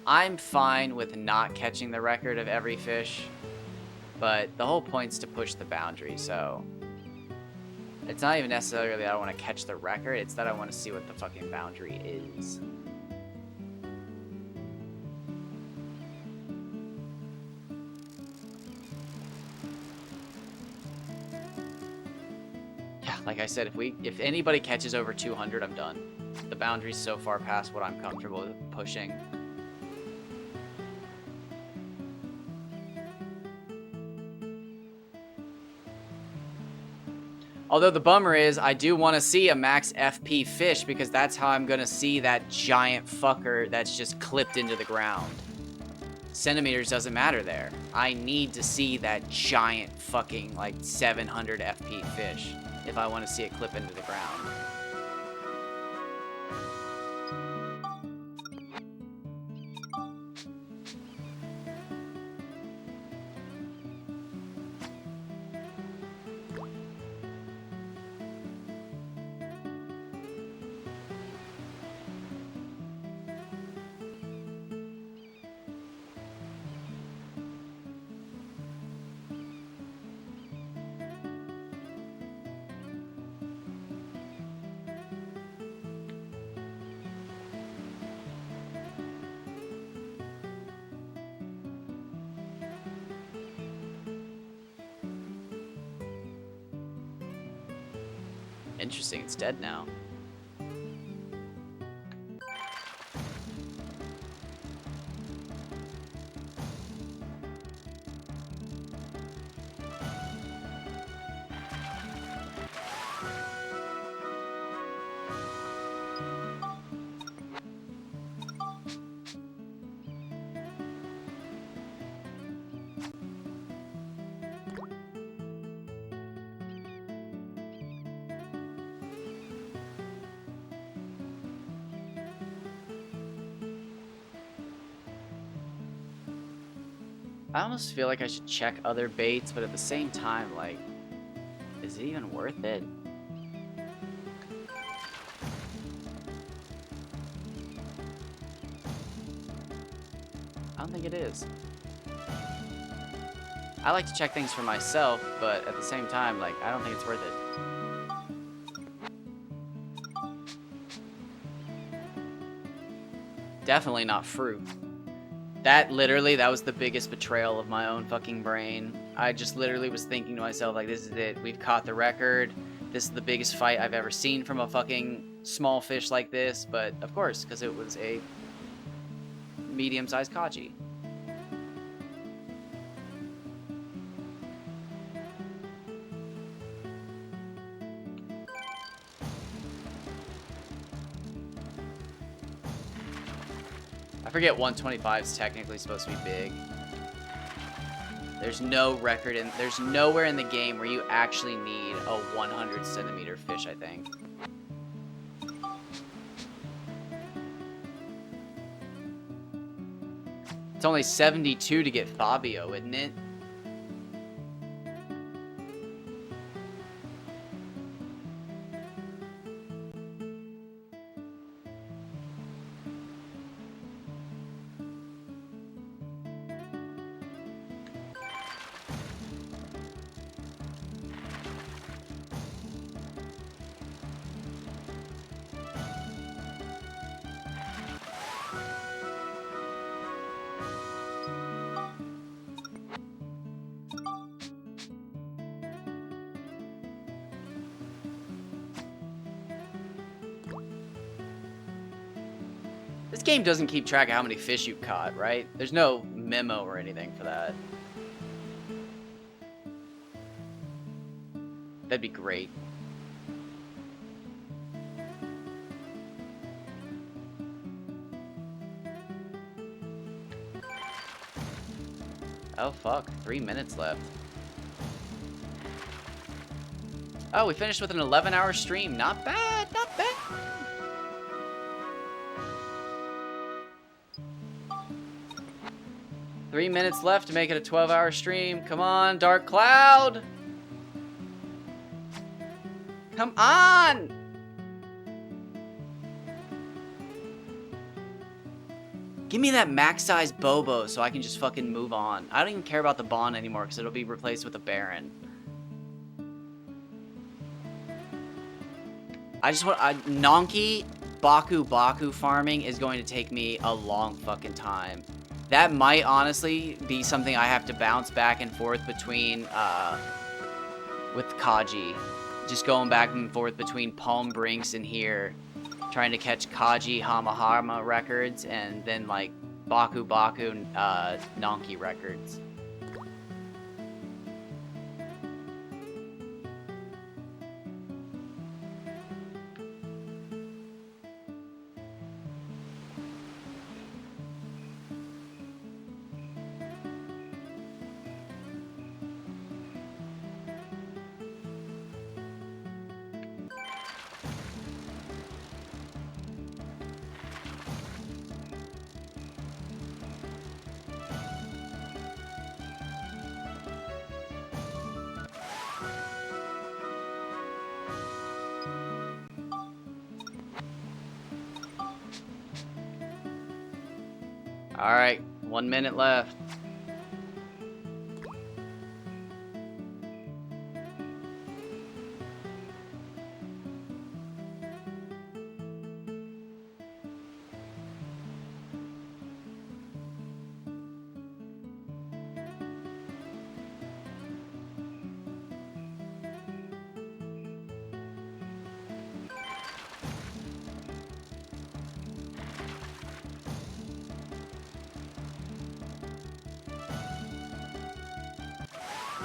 Speaker 1: I'm fine with not catching the record of every fish, but the whole point's to push the boundary, so... It's not even necessarily that I want to catch the record, it's that I want to see what the fucking boundary is. Yeah, like I said, if anybody catches over 200, I'm done. The boundary's so far past what I'm comfortable with pushing. Although the bummer is, I do want to see a max FP fish because that's how I'm going to see that giant fucker that's just clipped into the ground. Centimeters doesn't matter there. I need to see that giant fucking like 700 FP fish if I want to see it clip into the ground. Interesting, it's dead now. I almost feel like I should check other baits, but at the same time, like, is it even worth it? I don't think it is. I like to check things for myself, but at the same time, like, I don't think it's worth it. Definitely not fruit. That was the biggest betrayal of my own fucking brain. I just literally was thinking to myself, like, this is it. We've caught the record. This is the biggest fight I've ever seen from a fucking small fish like this. But, of course, because it was a medium-sized Kaji. I forget 125 is technically supposed to be big. There's no record in, there's nowhere in the game where you actually need a 100 centimeter fish, I think. It's only 72 to get Fabio, isn't it? This game doesn't keep track of how many fish you've caught, right? There's no memo or anything for that. That'd be great. Oh, fuck. 3 minutes left. Oh, we finished with an 11-hour stream. Not bad, not bad. Three minutes left to make it a 12-hour stream. Come on, Dark Cloud. Come on. Give me that max-size Bobo so I can just fucking move on. I don't even care about the Bond anymore because it'll be replaced with a Baron. I just want... Nonky Baku farming is going to take me a long fucking time. That might honestly be something I have to bounce back and forth between, with Kaji. Just going back and forth between Palm Brinks and here, trying to catch Kaji Hamahama records, and then, like, Baku Nonky records. Alright, 1 minute left.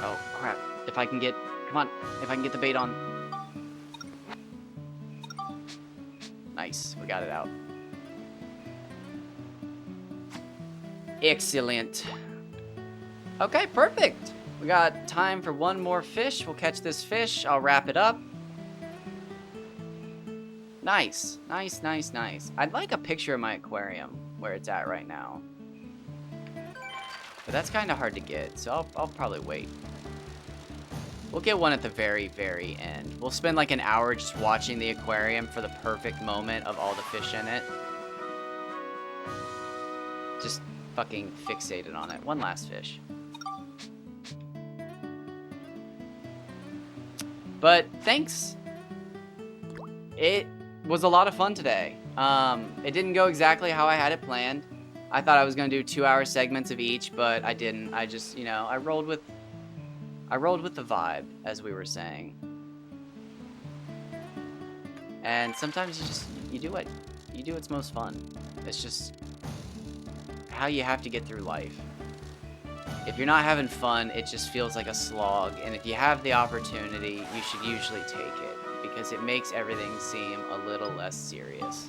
Speaker 1: Oh, crap. If I can get... Come on. If I can get the bait on. Nice. We got it out. Excellent. Okay, perfect. We got time for one more fish. We'll catch this fish. I'll wrap it up. Nice. Nice, nice, nice. I'd like a picture of my aquarium where it's at right now. But that's kind of hard to get, so I'll probably wait. We'll get one at the very, very end. We'll spend like an hour just watching the aquarium for the perfect moment of all the fish in it. Just fucking fixated on it. One last fish. But thanks. It was a lot of fun today. It didn't go exactly how I had it planned. I thought I was going to do 2-hour segments of each, but I didn't. I just, you know, I rolled with the vibe, as we were saying. And sometimes you do what's most fun. It's just how you have to get through life. If you're not having fun, it just feels like a slog. And if you have the opportunity, you should usually take it, because it makes everything seem a little less serious.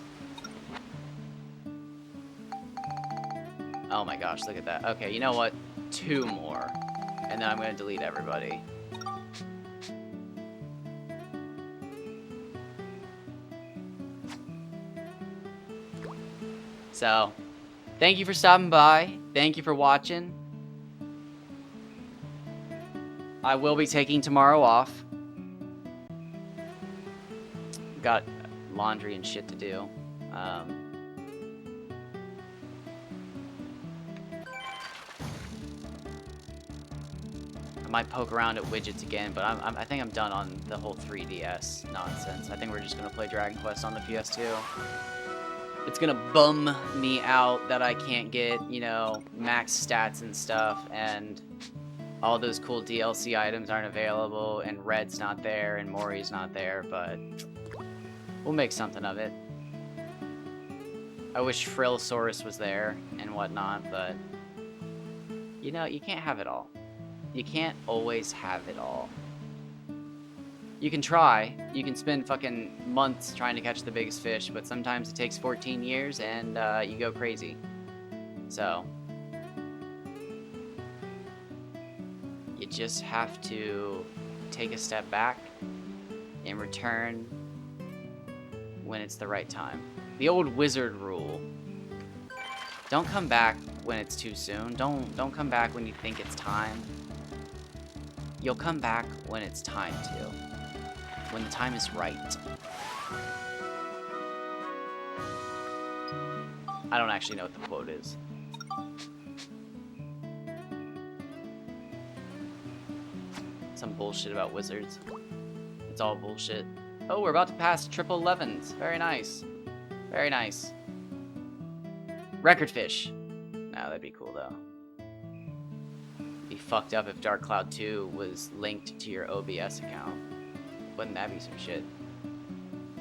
Speaker 1: Oh my gosh, look at that. Okay, you know what? 2 more. And then I'm going to delete everybody. So, thank you for stopping by. Thank you for watching. I will be taking tomorrow off. Got laundry and shit to do. I might poke around at widgets again, but I think I'm done on the whole 3DS nonsense. I think we're just gonna play Dragon Quest on the PS2. It's gonna bum me out that I can't get, you know, max stats and stuff, and all those cool DLC items aren't available, and Red's not there, and Mori's not there, but we'll make something of it. I wish Frillsaurus was there and whatnot, but you know, you can't have it all. You can't always have it all. You can try. You can spend fucking months trying to catch the biggest fish, but sometimes it takes 14 years and you go crazy. So, you just have to take a step back and return when it's the right time. The old wizard rule. Don't come back when it's too soon. Don't come back when you think it's time. You'll come back when it's time to. When the time is right. I don't actually know what the quote is. Some bullshit about wizards. It's all bullshit. Oh, we're about to pass triple 11s. Very nice. Very nice. Record fish. No, that'd be cool though. Be fucked up if Dark Cloud 2 was linked to your OBS account. Wouldn't that be some shit?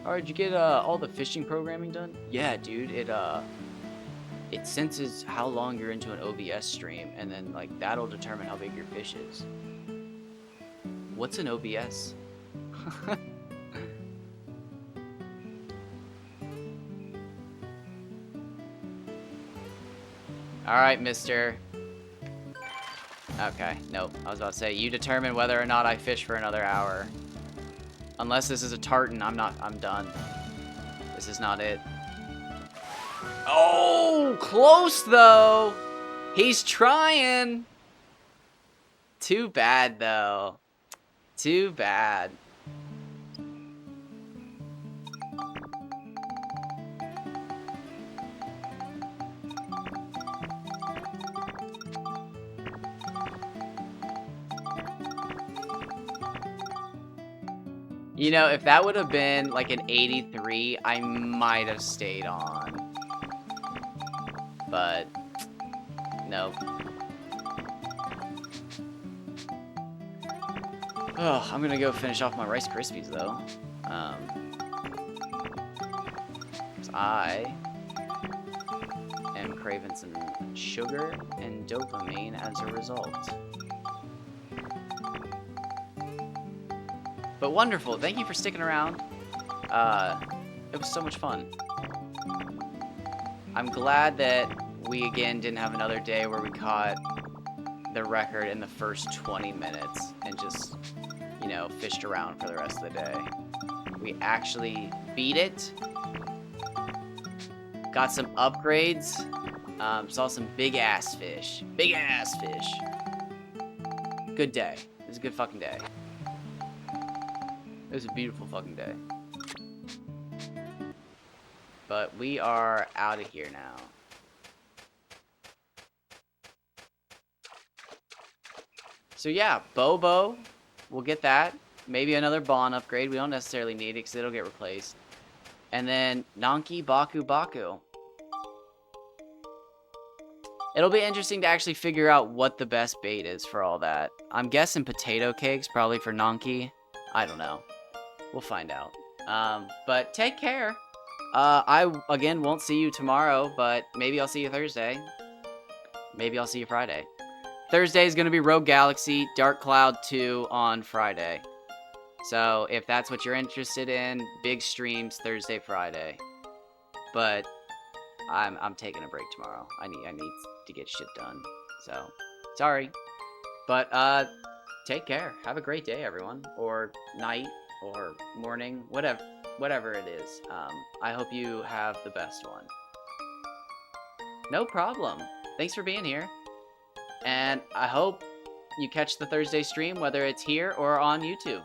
Speaker 1: Alright, did you get all the fishing programming done? Yeah, dude, it senses how long you're into an OBS stream, and then like that'll determine how big your fish is. What's an OBS? Alright, mister. Okay, nope. I was about to say, you determine whether or not I fish for another hour. Unless this is a tartan, I'm done. This is not it. Oh, close though. He's trying. Too bad though. Too bad. You know, if that would have been like an 83, I might have stayed on. But, nope. Oh, I'm gonna go finish off my Rice Krispies though. 'Cause I am craving some sugar and dopamine as a result. But wonderful, thank you for sticking around. It was so much fun. I'm glad that we again didn't have another day where we caught the record in the first 20 minutes and just, you know, fished around for the rest of the day. We actually beat it. Got some upgrades. Saw some big ass fish. Big ass fish. Good day. It was a good fucking day. It was a beautiful fucking day. But we are out of here now. So yeah, Bobo, we'll get that. Maybe another Bon upgrade. We don't necessarily need it because it'll get replaced. And then Nanki Baku Baku. It'll be interesting to actually figure out what the best bait is for all that. I'm guessing potato cakes, probably for Nanki. I don't know. We'll find out. But take care. I, again, won't see you tomorrow, but maybe I'll see you Thursday. Maybe I'll see you Friday. Thursday is going to be Rogue Galaxy, Dark Cloud 2 on Friday. So, if that's what you're interested in, big streams Thursday, Friday. But I'm taking a break tomorrow. I need to get shit done. So, sorry. But take care. Have a great day, everyone, or night, or morning, whatever it is. I hope you have the best one. No problem. Thanks for being here. And I hope you catch the Thursday stream, whether it's here or on YouTube.